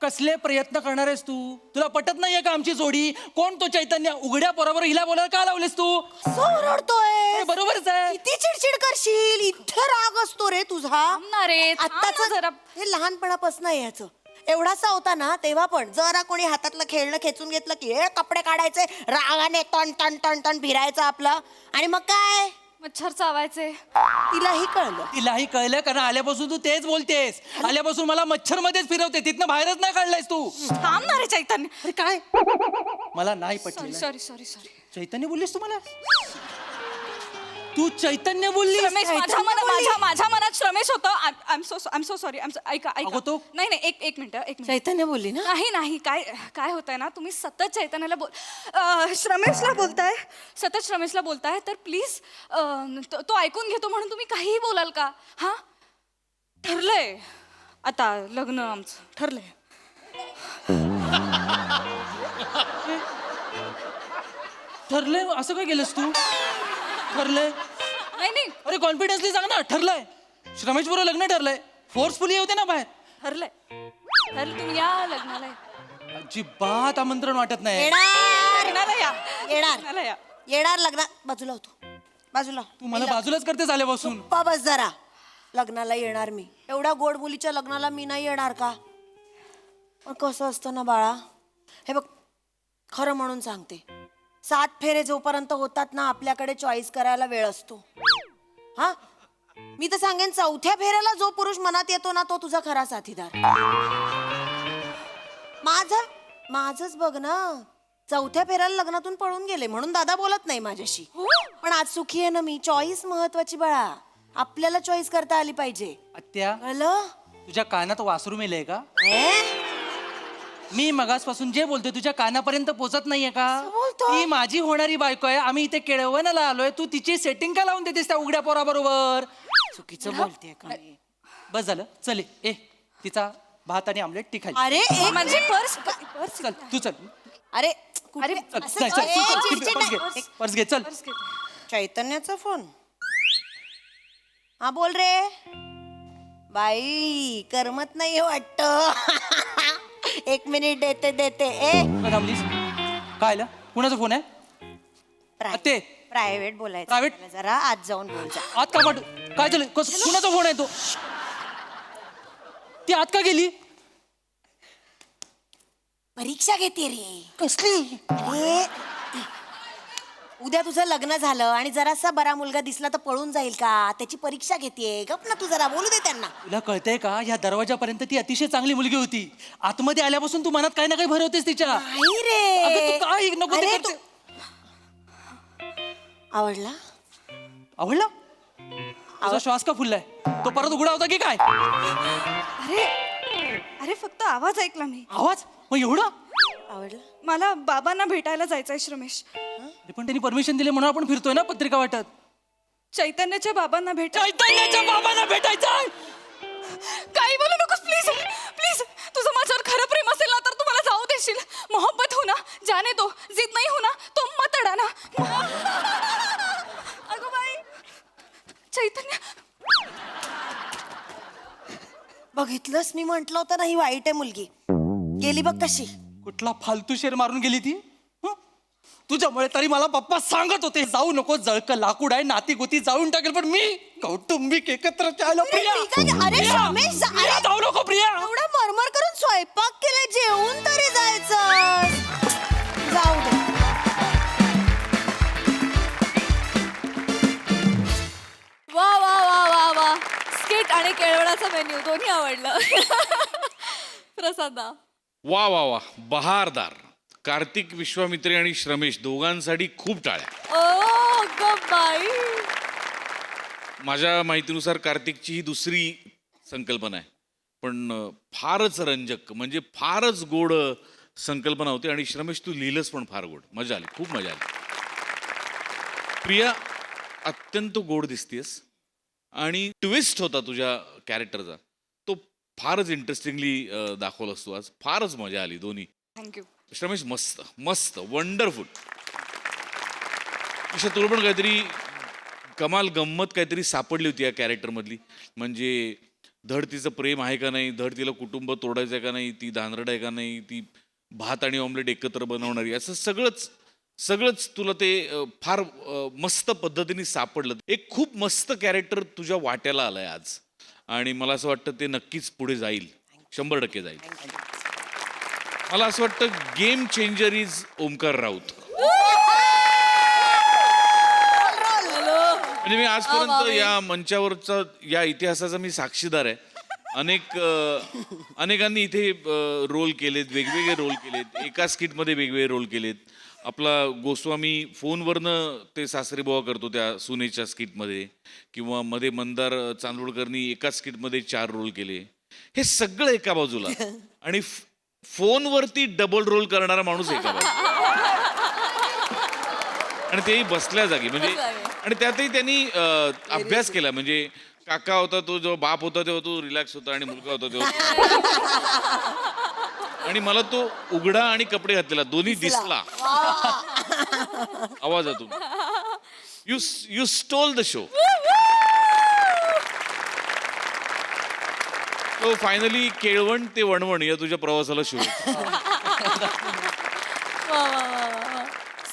कसले प्रयत्न करणार आहेस तू तुला पटत नाहीये का आमची जोडी कोण तो चैतन्य उघड्या पोराबरोबर हिला बोलायला का लावलेस तू ओरडतोय बरोबरच आहे किती चिडचिड करशील इथं राग असतो रे तुझा थांब रे, थांब ना आत्ताच जरा. हे लहानपणापासून आहे ह्याचं एवढासा होता ना तेव्हा पण जरा कोणी हातातलं खेळणं खेचून घेतलं की हे कपडे काढायचे रागाने टन टन टन टन फिरायचं आपलं आणि मग काय मच्छर चावायचे. तिलाही कळलं तिलाही कळलं कारण आल्यापासून तू तेच बोलतेस आल्यापासून मला मच्छर मध्येच फिरवते तिथनं बाहेरच नाही काढलायस तू थांब ना रे चैतन्य. अरे काय मला नाही सॉरी पटलं सॉरी सॉरी सॉरी चैतन्य बोललीस तू मला तू चैतन्य बोललीस रमेश माझ्या मनात श्रमेश होतं. आय एम सो सॉरी ऐका अगं ऐका तो- नाही नाही एक मिनिट चैतन्य बोलली ना नाही नाही काय काय होतंय ना तुम्ही सतत चैतन्याला श्रमेशला बोलताय सतत श्रमेशला बोलताय तर प्लीज तो ऐकून घेतो म्हणून तुम्ही काहीही बोलाल का हा ठरलंय आता लग्न आमचं ठरलंय. ठरलंय असं काय केलंस तू ठरलंय नाही नाही अरे कॉन्फिडन्सली सांग ना ठरलंय श्रमेश बरोबर लग्न ठरलंय फोर्सफुली होते ना बाहेर ठरलंय ठरलं तुम्ही या लग्नाला अजिबात आमंत्रण वाटत नाही येणार लग्नाला या येणार लग्नाला या. येणार लग्नात बाजूला होतो बाजूला तू मला बाजूलाच करतेस आल्यापासून गप्पा बस जरा लग्नाला येणार मी एवढ्या गोड मुलीच्या लग्नाला मी नाही येणार का पण कसं असतं ना बाळा हे बघ खरं म्हणून सांगते 7 फेरे जोपर्यंत होतात ना आपल्याकडे चॉईस करायला वेळ असतो हा मी तर सांगेन 4थ्या फेऱ्याला जो पुरुष मनात येतो ना तो तुझा खरा साथीदार माझच बघ ना 4थ्या फेऱ्याला लग्नातून पळून गेले म्हणून दादा बोलत नाही माझ्याशी पण आज सुखी आहे ना मी चॉईस महत्वाची बाळा आपल्याला चॉईस करता आली पाहिजे आत्या कळलं तुझ्या कानात वासरू मेलंय का हे? मी मगासपासून जे बोलतोय तुझ्या कानापर्यंत पोचत नाहीये का बोलतोय? ती माझी होणारी बायको आहे आम्ही इथे केळवणाला आलोय तू तिची सेटिंग का लावून देतेस त्या उघड्या पोराबरोबर चुकीचं बोलते का मी? बस झालं चल ए तिचा भात आणि आमलेट ती खाली अरे एक माझी पर्स चल तू चल अरे अरे, चल असं- नाही, चल, ए, तू चल, चिडचिड पर्स घे, नाही. पर्स घे चल चैतन्याचा फोन हा बोल रे बाई करमत नाही वाटत 1 मिनिट देते ए काय थांबलीस काय आलं? कुणाचा फोन आहे ते प्रायव्हेट बोलायचं Private? आपल्याला जरा आज जाऊन बोल जा आत का पाठव काय झालं कुणाचा फोन आहे तो ती आत का गेली परीक्षा घेते रे कसली अरे उद्या तुझं लग्न झालं आणि जरासा बरा मुलगा दिसला तर पळून जाईल का त्याची परीक्षा घेते गप ना तू जरा बोलू दे त्यांना तुला कळतंय का या दरवाजापर्यंत ती अतिशय चांगली मुलगी होती आतमध्ये आल्यापासून तू मनात काही ना काही भरवतेस तिच्या नाही अगं रे तू काय नको ते अरे करते. आवडला आवडला तुझा श्वास का फुललाय तो परत उघडा होता की काय अरे अरे फक्त आवाज ऐकला मी आवाज मग एवढा आवडला मला बाबांना भेटायला जायचंय श्रमेश अरे पण त्यांनी परमिशन दिले म्हणून आपण फिरतोय ना पत्रिका वाटत चैतन्याच्या बाबांना चैतन्याच्या बाबांना भेटायचं काही बोलू नकोस प्लीज प्लीज तुझं माझ्यावर खरं प्रेम असेल ना तर तू मला जाऊ देशील मोहब्बत हो ना जाने तो जिद नाही हो ना तो मत अडा ना अगं बाई चैतन्य बघितलंस मी म्हंटल होतं ना ही वाईट आहे मुलगी गेली बघ कशी कुठला फालतू शेर मारून गेली ती हं? तुझ्यामुळे तरी मला पप्पा सांगत होते जाऊ नको जळक लाकूड आहे नाती गोती जाळून टाकेल पण मी कौटुंबिक एकत्र चाललो प्रिया मी काय- अरे प्रिया! रमेश, जा- प्रिया, अरे- जाऊ नको प्रिया एवढा मरमर करून स्वयंपाक केलाय जेवून तरी जायचं जाऊ दे वा वा वा वा वा स्किट आणि केळवणाचा मेन्यू दोन्ही आवडलं प्रसादा वा वा वा बहारदार कार्तिक विश्वामित्री आणि श्रमेश दोघांसाठी खूप टाळ्या ओ ग बाई माझ्या माहितीनुसार कार्तिकची ही दुसरी संकल्पना आहे, पण फारच रंजक, म्हणजे फारच गोड संकल्पना होती. आणि श्रमेश, तू लिहिलंस पण फार गोड. मजा आली, खूप मजा आली. प्रिया, अत्यंत गोड दिसतेस आणि ट्विस्ट होता तुझ्या कॅरेक्टरचा, तो फारच इंटरेस्टिंगली दाखवलास तू आज. फारच मजा आली दोन्ही. थँक्यू. श्रमेश, मस्त मस्त, वंडरफुल. ईशा, तुला पण काहीतरी कमाल गंमत काहीतरी सापडली होती या कॅरेक्टरमधली. म्हणजे धड तिचं प्रेम आहे का नाही, धड तिला कुटुंब तोडायचं आहे का नाही, ती धानरड आहे का नाही, ती भात आणि ऑमलेट एकत्र बनवणारी, असं सगळंच तुला ते फार मस्त पद्धतीने सापडलं. एक खूप मस्त कॅरेक्टर तुझ्या वाट्याला आलंय आज, आणि मला असं वाटतं ते नक्कीच पुढे जाईल, 100% जाईल. मला असं वाटतं game changer is Omkar Raut. म्हणजे मी आजपर्यंत या मंचावरचा, या इतिहासाचा मी साक्षीदार आहे. अनेकांनी इथे रोल केलेत, वेगवेगळे रोल केलेत, एका स्किटमध्ये वेगवेगळे रोल केलेत. आपला गोस्वामी फोनवरनं ते सासरे बुवा करतो त्या सुनेच्या स्किटमध्ये, किंवा मध्ये मंदार चांदोडकरनी एका स्किटमध्ये 4 रोल केले. हे सगळं एका बाजूला, आणि फोनवरती डबल रोल करणारा माणूस एका बाजूला, आणि तेही बसल्या जागी. म्हणजे आणि त्यातही त्यांनी अभ्यास केला. म्हणजे काका होता तो, जेव्हा बाप होता तेव्हा तो रिलॅक्स होता, आणि मुलगा होता तेव्हा आणि मला तो उघडा आणि कपडे घातलेला दोन्ही दिसला आवाजातून. You stole the show. तो फायनली केळवण ते वणवण या तुझ्या प्रवासाला शुभेच्छा.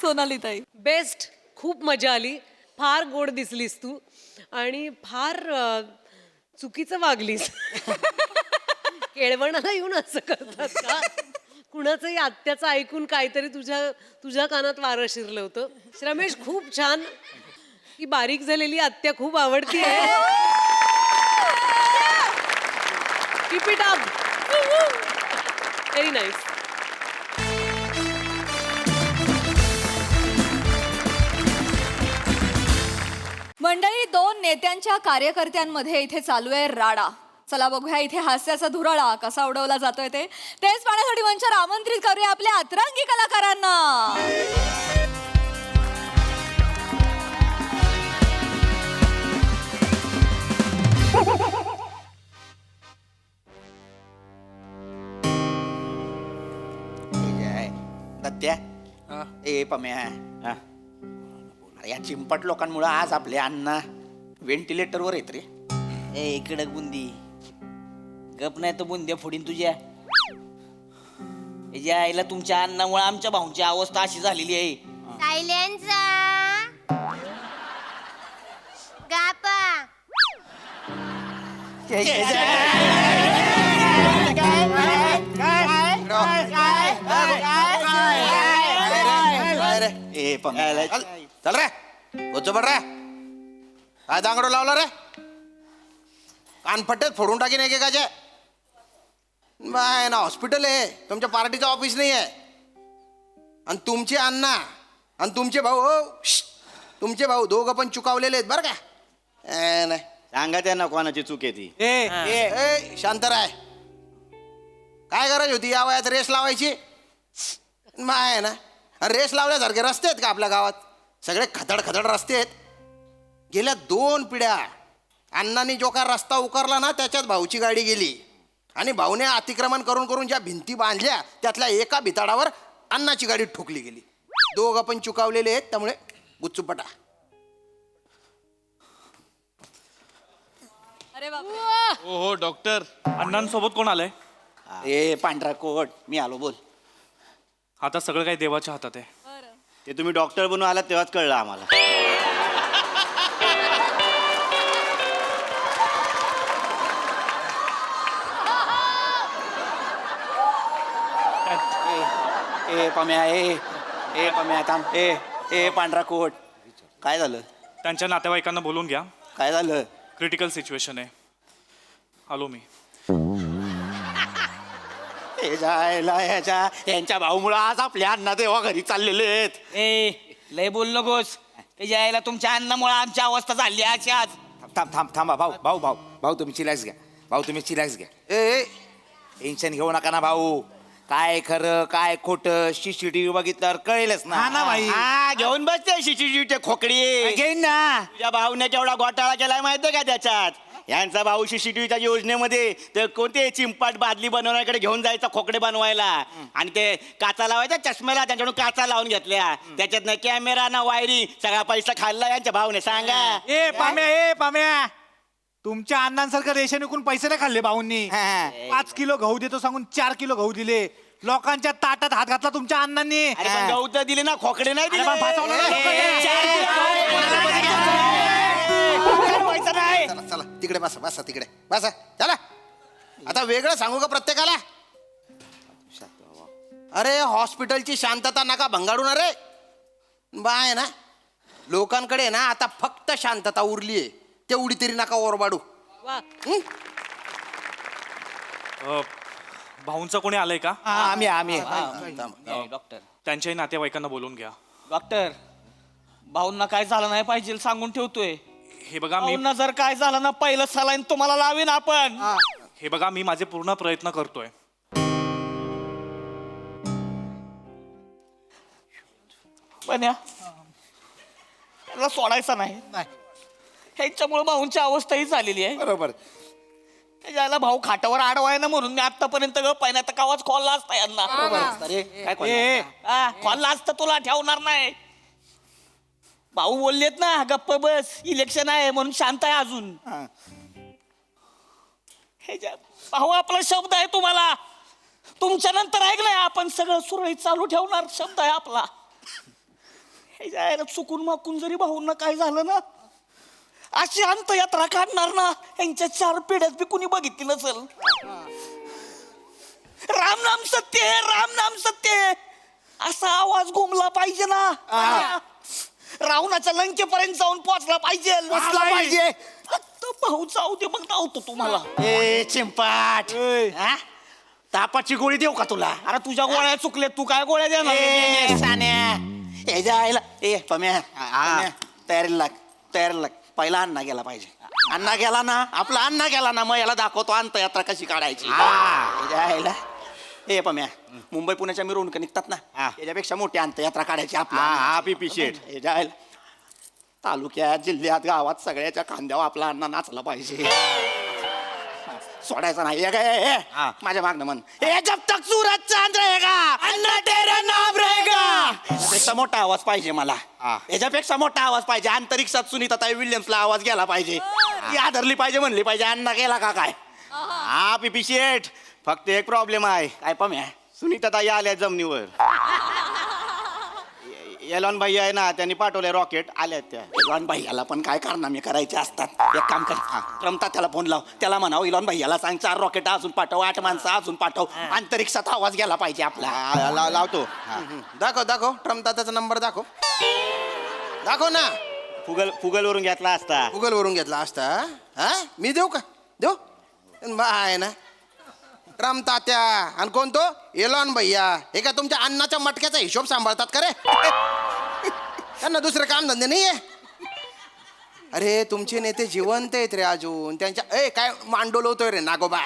सोनाली ताई, बेस्ट. खूप मजा आली. फार गोड दिसलीस तू, आणि फार चुकीचं वागलीस. केळवणाला येऊन असं करतात का? कुणाचंही आत्याचं ऐकून काहीतरी तुझ्या कानात वारं शिरलं होतं. श्रमेश, खूप छान. ही बारीक झालेली आत्या खूप आवडती आहे. Keep it up. Very nice. मंडळी, 2 नेत्यांच्या कार्यकर्त्यांमध्ये इथे चालू आहे राडा. चला बघूया इथे हास्याचा धुराळा कसा उडवला जातोय तेच पाहण्यासाठी मंचावर आमंत्रित करूया आपल्या अतरंगी कलाकारांना. दत्त्या, ए पम्या, अरे या चिंपट लोकांमुळे आज आपले अण्णा व्हेंटिलेटरवर येत रे. ए इकडे बुंदी गप, नाही तर बुंद्या फोडीन तुझ्या. याच्या आईला तुमच्या अन्नामुळे आमच्या भाऊंची अवस्था अशी झालेली आहे. ए पम्या, चल रे, गोचो पड रे. काय दांगडो लावला रे? कानफट्टेच फोडून टाकीन एकेकाचे. बाय ना, हॉस्पिटल आहे, तुमच्या पार्टीचं ऑफिस नाही आहे. आणि तुमचे अण्णा आणि तुमचे भाऊ, तुमचे भाऊ दोघं पण चुकावलेले आहेत बरं का. नाही सांगा त्यांना कोणाची चूक आहे ती. ए शांत राय. काय गरज होती या वयात रेस लावायची? माय ना, रेस लावल्यासारखे रस्ते आहेत का आपल्या गावात? सगळे खदड खदड रस्ते आहेत. गेल्या 2 पिढ्या अण्णांनी जो का रस्ता उकारला ना, त्याच्यात भाऊची गाडी गेली, आणि भाऊने अतिक्रमण करून करून ज्या भिंती बांधल्या त्यातल्या एका भिताडावर अण्णाची गाडी ठोकली गेली. दोघं पण चुकावलेले आहेत, त्यामुळे गुच्चूपटा. अरे बापरे. हो डॉक्टर. अण्णांसोबत कोण आलंय? ए पांढरा कोट, मी आलो, बोल. आता सगळं काही देवाच्या हातात आहे. ते तुम्ही डॉक्टर बनून आलात तेव्हाच कळलं आम्हाला. ए पम्या, ए पम्या थांब. ए पांढरा कोट, काय झालं? त्यांच्या नातेवाईकांना बोलून घ्या. काय झालं? क्रिटिकल सिच्युएशन आहे. आलो मी. यांच्या भाऊमुळे आज आपल्या अण्णा देवा घरी चाललेले आहेत. ए लय बोल नकोस. त्याच्या आईला तुमच्या अन्नामुळे आमची अवस्था झाली अशी आज. थांबा भाऊ तुम्ही चिलॅक्स घ्या. भाऊ तुम्ही चिलॅक्स घ्या. ए टेन्शन घेऊ नका ना भाऊ. काय खरं काय खोटं CCTV बघितल्यावर कळेलच ना. हा ना भाई. हा, घेऊन बसते CCTV खोकडी. घेईन ना. तुझ्या भाऊने केवढा घोटाळा केलाय माहितीये का त्याच्यात. यांचा भाऊ CCTVच्या योजनेमध्ये ते कोणते चिंपाट बादली बनवण्याकडे घेऊन जायचा खोकडे बनवायला आणि ते काचा लावायचा चष्म्याला त्यांच्याकडून काचा लावून घेतल्या. त्याच्यात ना कॅमेरा ना वायरिंग सगळा पैसा खाल्ला यांच्या भाऊने. सांगा. ए पाम्या तुमच्या अण्णांसारखं रेशन विकून पैसे नाही खाल्ले भाऊंनी. 5 किलो गहू देतो सांगून 4 किलो गहू दिले. लोकांच्या ताटात हात घातला तुमच्या अण्णांनी. अरे पण गहू तर दिले ना खोकडे नाही दिले. पण फसवलं ना खोकडे. पैसा नाही. चला चला तिकडे बसा तिकडे बसा. चला आता वेगळं सांगू का प्रत्येकाला. अरे हॉस्पिटलची शांतता नका भंगाडून. अरे बाय ना लोकांकडे ना आता फक्त शांतता उरली आहे. तेवढी तरी नका ओरबाडू. वा. भाऊंचं कोणी आलंय का? आम्ही डॉक्टर त्यांच्याही नातेवाईकांना बोलून घ्या. डॉक्टर भाऊंना काय झालं नाही पाहिजे सांगून ठेवतोय. हे बघा मी भाऊंना जर काय झालं ना पहिलं सलाईन तुम्हाला लावीन आपण. हे बघा मी माझे पूर्ण प्रयत्न करतोय. पण त्याला सोडायचं नाही. ह्यांच्यामुळे भाऊंची अवस्था ही झालेली आहे. बरोबर. त्याला भाऊ खाटावर आडवाय ना म्हणून मी आतापर्यंत गप्प तर कावाच खोलला असता यांना. काय खोलला? खोलला असता तुला ठेवणार नाही. भाऊ बोललेत ना गप्प बस इलेक्शन आहे म्हणून शांत आहे अजून. भाऊ आपला शब्द आहे तुम्हाला. तुमच्या नंतर ऐकलंय आपण सगळं सुरळीत चालू ठेवणार शब्द आहे आपला. हे जायला चुकून माकून जरी भाऊंना काय झालं ना अशी अंतयात्रा काढणार ना यांच्या 4 पिढ्यात बी कुणी बघितली नसेल. राम नाम सत्य राम नाम सत्य असा आवाज घुमला पाहिजे ना. रावणाच्या लंकेपर्यंत जाऊन पोहोचला पाहिजे. फक्त भाऊ जाऊ दे मग धावतो तुम्हाला. ए चिंपाट. हा? तापाची गोळी देऊ का तुला? अरे तुझ्या गोळ्या चुकल्या तू काय गोळ्या देणार? ए सान्या. हे जायला ए पम्या तयारीला लाग. पहिला अण्णा गेला पाहिजे. अण्णा गेला ना आपला अण्णा गेला ना मग याला दाखवतो अंतयात्रा कशी काढायची. हे जायला ए पम्या मुंबई पुण्याच्या मिरवणुका निघतात ना त्याच्यापेक्षा मोठी अंतयात्रा काढायची आपला. पिपी शेठ. हे जायला तालुक्यात जिल्ह्यात गावात सगळ्याच्या खांद्यावर आपला अण्णा नाचला पाहिजे. सोडायचं नाही. हे काय माझ्या मागणं म्हण. हे जब तक सूरज चांद रहेगा अन्ना तेरा नाम रहेगा. याच्यापेक्षा मोठा आवाज पाहिजे मला. याच्यापेक्षा मोठा आवाज पाहिजे. अंतरिक्षात सुनीताताई विल्यम्सला आवाज गेला पाहिजे. ती आदरली पाहिजे म्हणली पाहिजे अण्णा गेला का काय. हा पिपी शेठ फक्त एक प्रॉब्लेम आहे. काय पम्या सुनीताताई आल्या जमिनीवर. एलॉन भाई आहे ना त्यांनी पाठवले रॉकेट आल्यात त्या. इलॉन भैयाला पण काय कारनामे करायचे असतात. एक काम कर रमता त्याला फोन लाव. त्याला म्हणावं इलॉन भैयाला सांग 4 रॉकेट अजून पाठव 8 माणसं अजून पाठव. अंतरिक्षात आवाज गेला पाहिजे आपला. लावतो. दाखव ट्रम्प दादाचा नंबर दाखव ना. फुगल वरून घेतला असता. गुगल वरून घेतला असता. हा मी देऊ का देऊ आहे ना ट्रम्प तात्या. आणि कोण तो एलॉन भैया. हे का तुमच्या अन्नाच्या मटक्याचा हिशोब सांभाळतात का रे. त्यांना दुसरं काम धंदे नाहीये. अरे तुमचे नेते जिवंत आहेत रे अजून. त्यांच्या काय मांडोलवतोय रे नागोबा.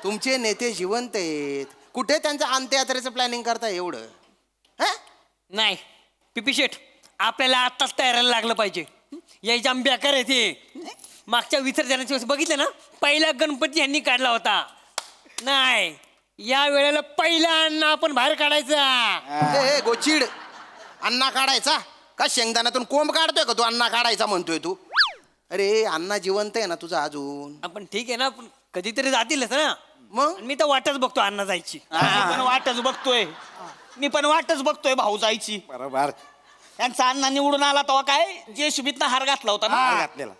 तुमचे नेते जिवंत आहेत. कुठे त्यांचं अंत्ययात्रेचं प्लॅनिंग करताय एवढं. नाही पिपी शेठ आपल्याला आत्ताच तयारीला लागलं पाहिजे. यायच्या बेकार आहे ते. मागच्या विसर्जनाच्या वेळेस बघितलं ना पहिला गणपती यांनी काढला होता. नाही या वेळेला पहिला अन्न आपण बाहेर काढायचा. गोचिड अण्णा काढायचा का शेंगदाण्यातून कोंब काढतोय का तू अण्णा काढायचा म्हणतोय तू. अरे अण्णा जिवंत आहे ना तुझा अजून. आपण ठीक आहे ना पण कधीतरी जातीलच ना. मग मी तर वाटच बघतो अण्णा जायची. मी पण वाटच बघतोय भाऊ जायची. बरोबर. त्यांचा अण्णा निवडून आला तेव्हा काय JCBतनं हार घातला होता ना. घातलेला.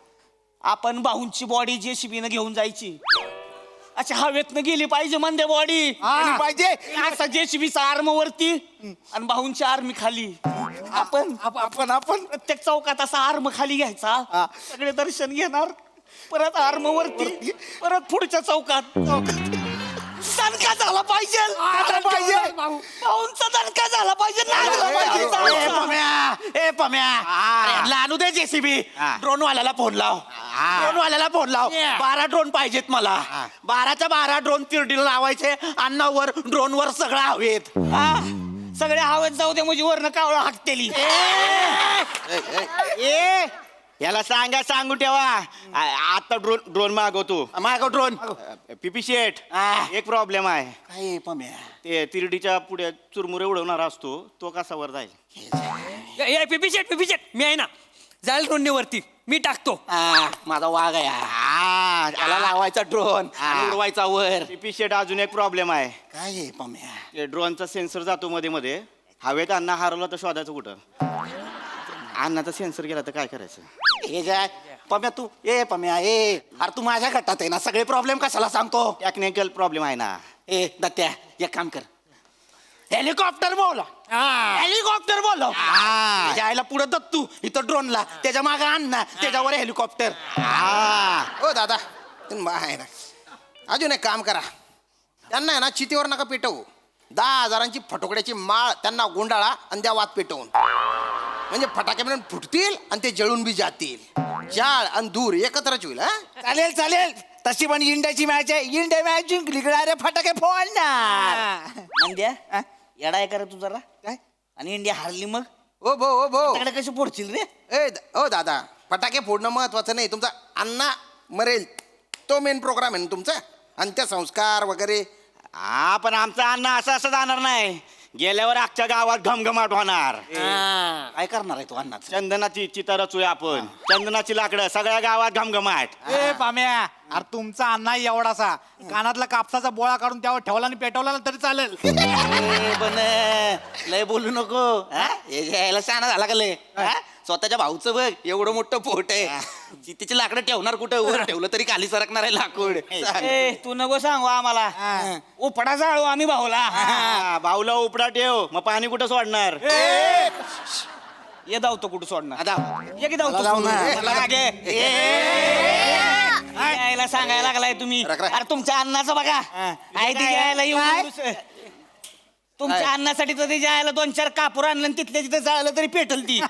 आपण भाऊंची बॉडी JCBनं घेऊन जायची. अच्छा हवेतनं गेली पाहिजे म्हणते बॉडी पाहिजे. असा JCBचा आर्म वरती आणि भाऊंची आर्मी खाली. आपण प्रत्येक चौकात असा आर्म खाली घ्यायचा. सगळे दर्शन घेणार. परत आर्म वरती परत पुढच्या चौकात दणका झाला पाहिजे भाऊंचा दणका झाला पाहिजे नाचला पाहिजे. ए पम्या अरे आणू दे जेसीबी. ड्रोन वाल्याला फोन लाव. ड्रोन वाल्याला फोन लाव. 12 ड्रोन पाहिजेत मला. 12च्या 12 ड्रोन तिरडीला लावायचे. अन्नावर ड्रोनवर सगळं हवेत. सगळे हवेत जाऊ दे म्हणजे वरनं कावळा हाकतेली. ए याला सांगू ठेवा. आता ड्रोन मागव ड्रोन. पिपी शेठ एक प्रॉब्लेम आहे. काय पम्या ते तिरडीच्या पुढे चुरमुरे उडवणारा असतो तो कसा वर जाईल. पिपी शेट मी आहे ना, जाईल ड्रोनवरती मी टाकतो. माझा वाघ आहे. त्याला लावायचा ड्रोन उडवायचा वर. पिपी शेठ अजून एक प्रॉब्लेम आहे. काय पम्या ते ड्रोनचा सेन्सर जातो मध्ये मध्ये. हवेत अन्न हरवलं तर शोधायचं कुठं. अन्नाचा सेन्सर गेला तर काय करायचं. हे जाय पम्या तू पम्या अरे तू माझ्या गटात आहे ना. सगळे प्रॉब्लेम कशाला सांगतो. टेक्निकल प्रॉब्लेम आहे ना. दत्त्या एक काम कर, हेलिकॉप्टर बोला. हेलिकॉप्टर बोलव. जायला पुढे दत्तू इथं ड्रोनला, त्याच्या मागे अण्णा, त्याच्यावर हेलिकॉप्टर. हो दादा तुम्ही आहे ना, अजून एक काम करा. त्यांना आहे ना चितीवर नका पेटवू. 10,000ची फटोकड्याची माळ त्यांना गुंडाळा आणि द्या वात पेटवून. म्हणजे फटाके पण फुटतील आणि ते जळून बी जातील. जाळ आणि दूर एकत्रच होईल. चालेल तशी पण इंडियाची मॅच आहे. इंडिया मॅच जिंकली रे फटाके फोडणार. मंद्या येडा आहे का रे तू जरा काय. आणि इंडिया हारली मग ओ भो कशी फोडशील रे. ओ दादा फटाके फोडणं महत्वाचं नाही. तुमचा अण्णा मरेल तो मेन प्रोग्राम आहे ना तुमचा. अंत्यसंस्कार वगैरे. पण आमचा अण्णा असं जाणार नाही. गेल्यावर अख्ख्या गावात घमघमाट होणार. काय करणार आहे तू अण्णा. चंदनाची चिता रचूया आपण. चंदनाची लाकडं सगळ्या गावात घमघमाट. पाम्या अरे तुमचा अण्णा एवढासा कानातला कापसाचा बोळा काढून त्यावर ठेवला आणि पेटवला ना तरी चालेल. पण लय बोलू नको. यायला शहाणा झाला का लय. स्वतःच्या भाऊचं बघ एवढं मोठं पोट आहे. चितीची लाकडं ठेवणार कुठं. वर ठेवलं तरी खाली सरकणार आहे लाकूड. तू नको सांगू आम्हाला. उपडा जाळू आम्ही भाऊला. भाऊला उपडा ठेव मग पाणी कुठं सोडणार. ये धावतो कुठं सोडणार. ये की धावतो यायला सांगायला लागलाय तुम्ही. अरे तुमच्या अन्नाचं बघा. तुमच्या अन्नासाठी तर ते जायला 2-4 कापूर आणलं आणि तिथल्या तिथे जायला तरी पेटल ती.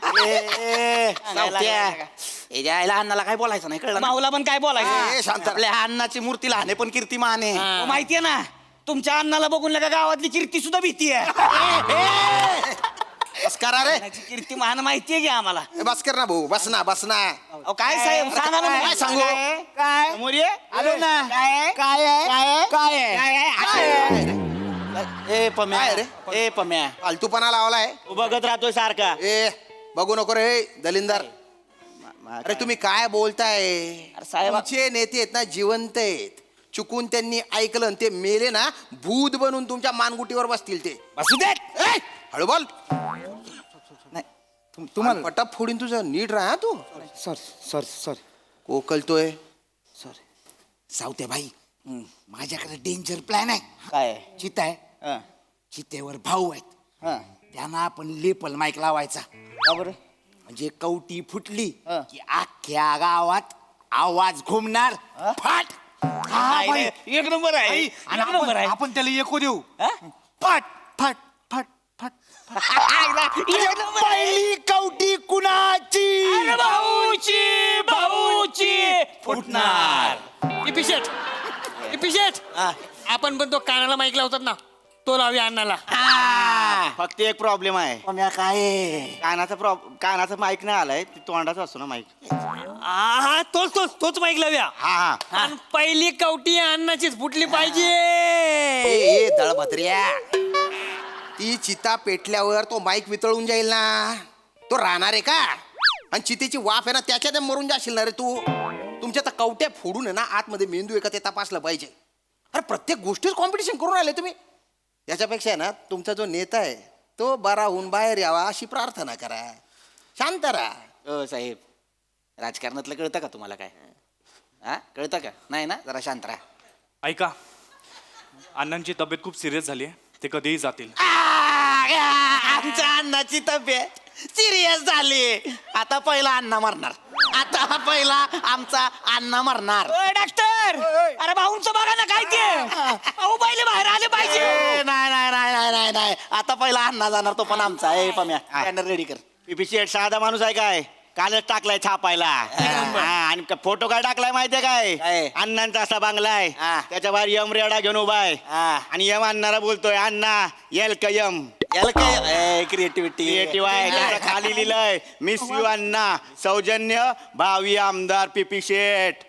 जायला अन्नाला काय बोलायचं नाही कळलं. भाऊला पण काय बोलायचं. आपल्या अन्नाची मूर्ती लहान पण कीर्तिमान आहे. माहितीये ना तुमच्या अन्नाला बघून लगा गावातली कीर्ती सुद्धा भीती आहे. बसकरा रे कीर्तिमान माहितीये की आम्हाला. बसकर ना भाऊ. बस ना काय साहेब सांगा ना. काय सांगू. काय मोरे आलो ना. काय ए पम्या फालतूपणा लावलाय. तू बघत राहतोय सारखा. बघू नको रे दलिंदर. अरे तुम्ही काय बोलताय. साहेब आमचे नेते आहेत ना जिवंत आहेत. चुकून त्यांनी ऐकलं ते मेले ना भूत बनून तुमच्या मानगुटीवर बसतील ते. बसू देत. हळू बोल. तुम्हाला पटप फोडीन तुझं. नीट राहा तू. सॉरी कोकलतोय. सावत्या भाई माझ्याकडे डेंजर प्लॅन आहे. काय चिता आहे. चितेवर भाऊ आहेत. त्यांना आपण लेपल माईक लावायचा. बरोबर म्हणजे कवटी फुटली की अख्ख्या गावात आवाज घुमणार. फाट. एक नंबर आहे. आपण त्याला एकू देऊ. फाट फाट फाट फाट. पहिली कवटी कुणाची. भाऊची फुटणार. पिशेट आपण पण तो कानाला माईक लावतात ना तो लावूया अण्णाला. फक्त एक प्रॉब्लेम आहे. काय कानाचा माईक नाही आलाय. तोंडाचा असतो ना माईक. तोच माईक लावूया. आणि पहिली कवटी अण्णाचीच फुटली पाहिजे. दळभद्र्या ती चिता पेटल्यावर तो माईक वितळून जाईल ना. तो राहणार आहे का. आणि चितेची वाफ आहे ना त्याच्यात मरून जाशील ना रे तू. तुमच्या तर कवट्या फोडून आहे ना आतमध्ये मेंदू आहे का ते तपासलं पाहिजे. अरे प्रत्येक गोष्टीच कॉम्पिटिशन करून राहिले तुम्ही. याच्यापेक्षा ना तुमचा जो नेता आहे तो बरा होऊन बाहेर यावा अशी प्रार्थना करा. शांत राहा. साहेब राजकारणातलं कळतं का तुम्हाला काय. कळतं का नाही ना. जरा शांत राहा. ऐका अण्णांची तब्येत खूप सिरियस झाली आहे. ते कधीही जातील. आमच्या अण्णाची तब्येत सिरियस झाली. आता पहिला अण्णा मरणार. आता पहिला आमचा अण्णा मरणार. डॉक्टर अरे भाऊंचं बघा ना काय ते. अहो पहिले बाहेर नाही आता पहिला अण्णा जाणार तो पण आमचा आहे पम्या बॅनर रेडी कर. पीपी शेठ साधा माणूस आहे काय, कालच टाकलाय छापायला. आणि फोटो काय टाकलाय माहितीये काय, काय? अण्णांचा असा बांगला आहे, हा. त्याच्या बाहेर यम रेडा घेऊन उभा आहे. हा. आणि यम अण्णाला बोलतोय, अण्णा येल का यम. याला काय क्रिएटिव्हिटी क्रिएटिव्ह आहे. त्याच्या खाली लिहिलंय, मिस यू अण्णा, सौजन्य भावी आमदार पीपी शेठ,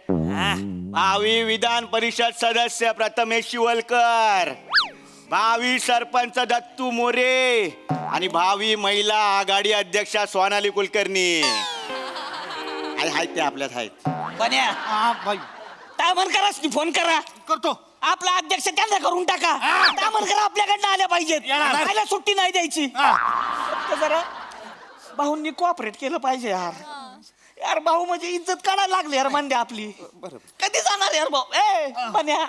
भावी विधान परिषद सदस्य प्रथमेश शिवलकर, भावी सरपंच दत्तू मोरे आणि भावी महिला आघाडी अध्यक्षा सोनाली कुलकर्णी. आहेत ते आपल्यात आहेत. बन्या तामन करा फोन करा करतो. आपला अध्यक्ष त्यांना करून टाका. तामन करा आपल्याकडनं आल्या पाहिजेत. खायला सुट्टी नाही द्यायची. फक्त जरा भाऊंनी कोऑपरेट केलं पाहिजे यार. यार भाऊ म्हणजे इज्जत काढायला लागली यार मंडे आपली. कधी जाणार यार भाऊ. बन्या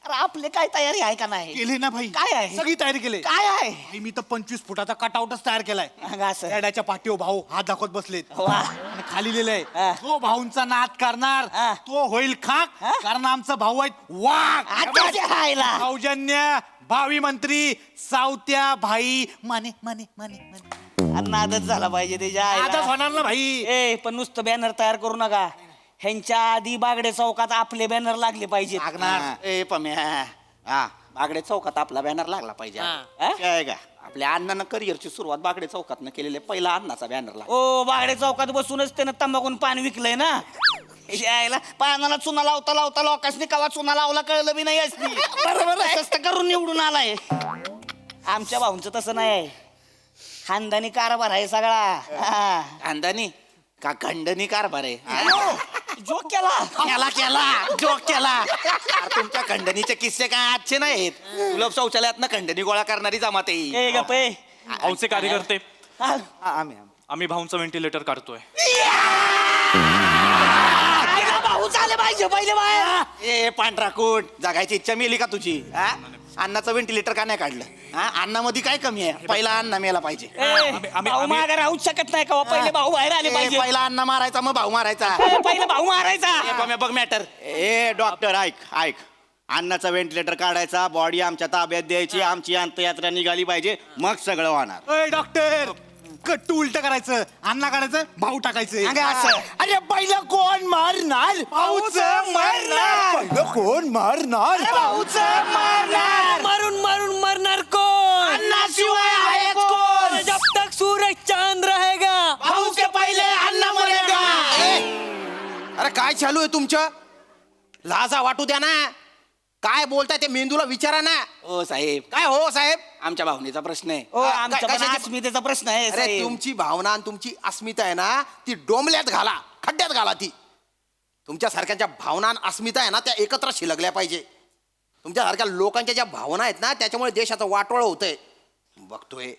अरे आपले काय तयारी आहे का नाही. केली ना भाई, काय आहे सगळी तयारी केली. काय आहे भाई, मी तर 25 फुटाचा कटआउटच तयार केलाय. असं रेड्याच्या पाठीवर भाऊ हात दाखवत बसलेत वा. आणि खाली लिहिलंय, हा. जो भाऊंचा नाद करणार हा. तो होईल खाक, हा? कारण आमचा भाऊ आहेत वाघ. आत्याच्या खायला सौजन्य भावी मंत्री सावत्या भाई माने माने माने माने. नादच झाला पाहिजे त्याच्या आताच आईला. होणार ना भाई. पण नुसतं बॅनर तयार करू नका. ह्यांच्या आधी बागडे चौकात आपले बॅनर लागले पाहिजे. ए पम्या हा बागडे चौकात आपला बॅनर लागला पाहिजे. काय का आपल्या अण्णानं करिअरची सुरुवात बागडे चौकातनं केलेले पहिला अण्णाचा बॅनर लागला. ओ बागडे चौकात बसूनच त्यानं तंबाखून पान विकलंय ना. यायला पानाला चुना लावता लावता लोकांनी कवा चुना लावला कळलं बी नाही असती. बरोबर स्वस्त करून निवडून आलाय. आमच्या भाऊंचं तसं नाही. खानदानी कारभार आहे सगळा. खानदानी का खंडणी कारभार आहे. जोक केला. जोक केला. अरे तुमच्या खंडणीचे किस्से काय आजचे नाहीत. तुला शौचालयातनं खंडणी गोळा करणारी जमात आहे. ए गप्पे. भाऊचे कार्यकर्ते आम्ही आम्ही भाऊंचं व्हेंटिलेटर काढतोय. भाऊ झाले पाहिजे पहिले बाहेर. ए पांढरा कोट जगायची इच्छा मेली का तुझी. अन्नाचं व्हेंटिलेटर का नाही काढलं. अन्नामध्ये काय कमी आहे. पहिला अण्णा मेला पाहिजे. भाऊ मागे राहूच शकत नाही का. पहिले भाऊ बाहेर आले पाहिजे. पहिला अण्णा मारायचा मग भाऊ मारायचा. पहिले भाऊ मारायचा. बघ मॅटर. ए डॉक्टर ऐक अण्णाचा व्हेंटिलेटर काढायचा, बॉडी आमच्या ताब्यात द्यायची, आमची अंत्ययात्रा निघाली पाहिजे, मग सगळं होणार. अय डॉक्टर, कट्टू उलट करायचं, अण्णा काढायचं, भाऊ टाकायचं. अरे पहिलं कोण मारणार. भाऊच मारणार. पहिलं कोण मारणार. भाऊच मारणार. मारून मारून मरणार कोण. अन्नाशिवाय आहे कोण. जब तक सूरज चांद रहेगा. भाऊ के पहिले अण्णा मरेगा. अरे काय चालू आहे तुमचं. लाजा वाटू द्या ना. काय बोलताय ते मेंदूला विचारा ना. हो साहेब. काय हो साहेब. आमच्या भावनेचा प्रश्न आहे. ओ आमच्या पण कशाची- अस्मितेचा प्रश्न आहे अरे साहेब. तुमची भावना आणि तुमची अस्मिता आहे ना, ती डोंबल्यात घाला, खड्ड्यात घाला. ती तुमच्यासारख्या भावना आणि अस्मिता आहे ना, त्या एकत्र शिलगल्या पाहिजे. तुमच्यासारख्या लोकांच्या ज्या भावना आहेत ना, त्याच्यामुळे देशाचं वाटोळ होतंय. बघतोय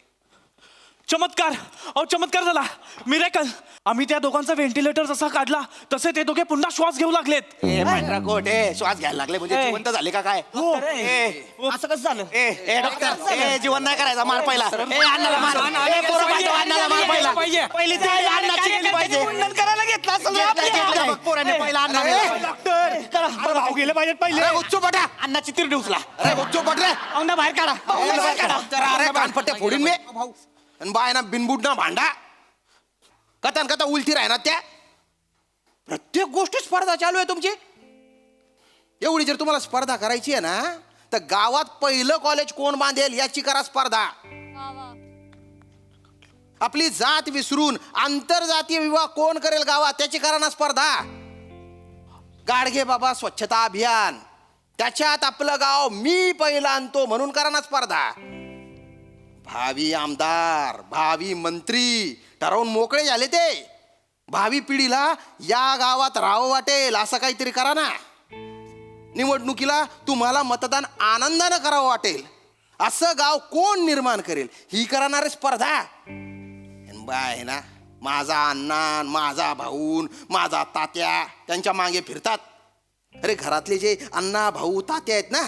चमत्कार. अहो चमत्कार झाला. मिरेकल. आम्ही त्या दोघांचा व्हेंटिलेटर जसा काढला तसे ते दोघे पुन्हा श्वास घेऊ लागलेत. ए पांढरा कोट श्वास घ्यायला लागले म्हणजे जिवंत झाले का काय. असं कसं झालं. ए डॉक्टर, ए जीवन नाही करायचा. मार पहिला. ए अण्णाला मार. ए पोरं पाठव, अण्णाला मार पहिला. पहिली ती अण्णाची गेली पाहिजे. मुंडन करायला घेतला असेल ना आपल्या. घेतलं बघ पोराने पहिला अण्णा मेला. डॉक्टर, भाऊ गेले पाहिजेत पहिले. अरे उच्चो पटा. अण्णाची तिरडी उचला. अरे उच्चो पट रे. औंधा बाहेर काढा. औंधा बाहेर काढा. अरे कानपट्टे फोडीन मी. आणि बायना बिनबुड ना भांडा. कथन कथा उलटी राहणार त्या. प्रत्येक गोष्टी स्पर्धा चालू आहे तुमची. एवढी जर तुम्हाला स्पर्धा करायची आहे ना, तर गावात पहिलं कॉलेज कोण बांधेल याची करा स्पर्धा. आपली जात विसरून आंतरजातीय विवाह कोण करेल गावात त्याची करा ना स्पर्धा. गाडगे बाबा स्वच्छता अभियान, त्याच्यात आपलं गाव मी पहिला आणतो म्हणून करा ना स्पर्धा. भावी आमदार, भावी मंत्री ठरवून मोकळे झाले ते. भावी पिढीला या गावात राहावं वाटेल असं काहीतरी करा ना. निवडणुकीला तुम्हाला मतदान आनंदानं करावं वाटेल असं गाव कोण निर्माण करेल ही करणारे स्पर्धा. आहे ना, माझा अण्णा, माझा भाऊ, माझा तात्या त्यांच्या मागे फिरतात. अरे घरातले जे अण्णा भाऊ तात्या आहेत ना,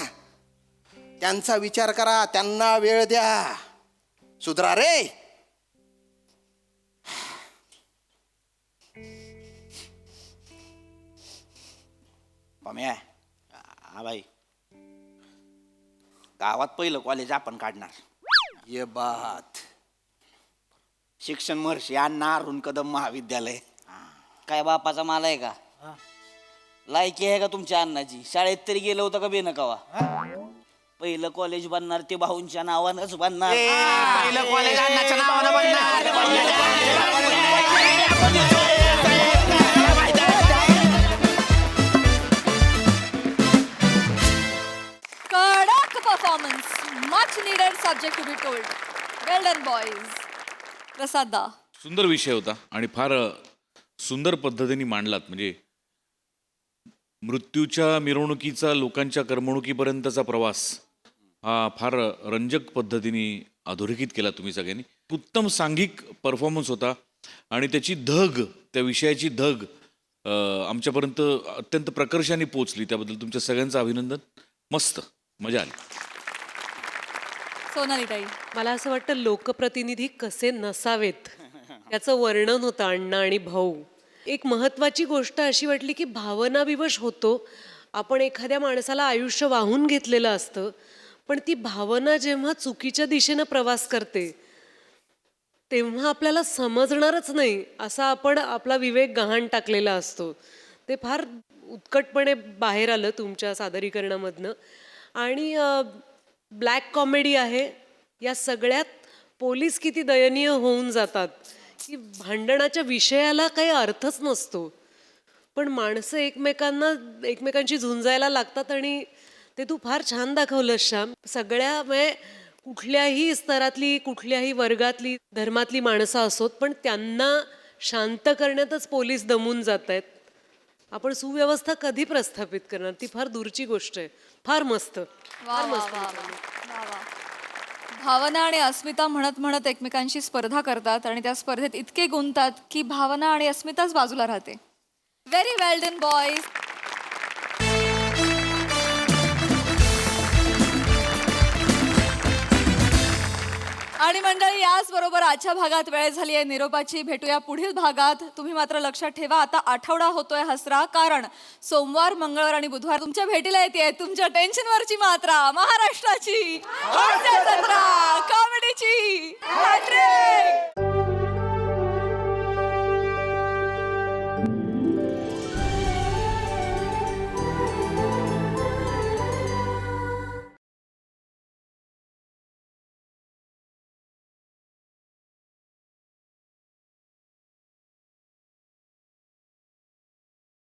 त्यांचा विचार करा, त्यांना वेळ द्या. सुधरा रे. पम्या हा भाई, गावात पहिलं कॉलेज आपण काढणार. ये बात. शिक्षण महर्षी अण्णा अरुण कदम महाविद्यालय. काय बापाचा माल आहे का लायकी आहे का तुमच्या अण्णाची शाळेत तरी गेलं होतं का बेनकावा पहिलं कॉलेज बनणार ते भाऊंच्या नावानंच बनणार पहिलं कॉलेज अण्णाच्या नावानं बनणार. कडक performance, much needed subject to be told. Well done boys. Prasad da, सुंदर विषय होता आणि फार सुंदर पद्धतीने मांडलात. म्हणजे मृत्यूच्या मिरवणुकीचा लोकांच्या करमणुकीपर्यंतचा प्रवास हा फार रंजक पद्धतीने अधोरेखित केला तुम्ही सगळ्यांनी. उत्तम सांघिक परफॉर्मन्स होता आणि त्याची धग, त्या विषयाची धग आमच्यापर्यंत अत्यंत प्रकर्षाने पोचली. त्याबद्दल तुमच्या सगळ्यांचं अभिनंदन. मस्त मजा आली. सोनाली ताई. मला असं वाटतं लोकप्रतिनिधी कसे नसावेत याचं वर्णन होतं अण्णा आणि भाऊ. एक महत्वाची गोष्ट अशी वाटली की भावनाविवश होतो आपण. एखाद्या माणसाला आयुष्य वाहून घेतलेलं असतं पण ती भावना जेव्हा चुकीच्या दिशेनं प्रवास करते तेव्हा आपल्याला समजणारच नाही असा आपण आपला विवेक गहाण टाकलेला असतो. ते फार उत्कटपणे बाहेर आलं तुमच्या सादरीकरणामधनं. आणि ब्लॅक कॉमेडी आहे. या सगळ्यात पोलीस किती दयनीय होऊन जातात की भांडणाच्या विषयाला काही अर्थच नसतो पण माणसं एकमेकांची झुंजायला लागतात. आणि ते तू फार छान दाखवलंस श्याम. सगळ्या म्हणजे कुठल्याही स्तरातली, कुठल्याही वर्गातली, धर्मातली माणसं असोत पण त्यांना शांत करण्यातच पोलीस दमून जात आहेत. आपण सुव्यवस्था कधी प्रस्थापित करणार, ती फार दूरची गोष्ट आहे. फार मस्त, वा फार वा मस्त. वा वा वा. भावना आणि अस्मिता म्हणत म्हणत एकमेकांशी स्पर्धा करतात आणि त्या स्पर्धेत इतके गुंततात की भावना आणि अस्मिताच बाजूला राहते. व्हेरी वेल डन बॉईज. आणि मंडळी याच बरोबर आजच्या भागात वेळ झाली आहे निरोपाची. भेटूया पुढील भागात. तुम्ही मात्र लक्षात ठेवा आता आठवडा होतोय हसरा, कारण सोमवार, मंगळवार आणि बुधवार तुमच्या भेटीला येते तुमच्या टेन्शनवरची मात्रा, महाराष्ट्राची हास्य जत्रा, कॉमेडीची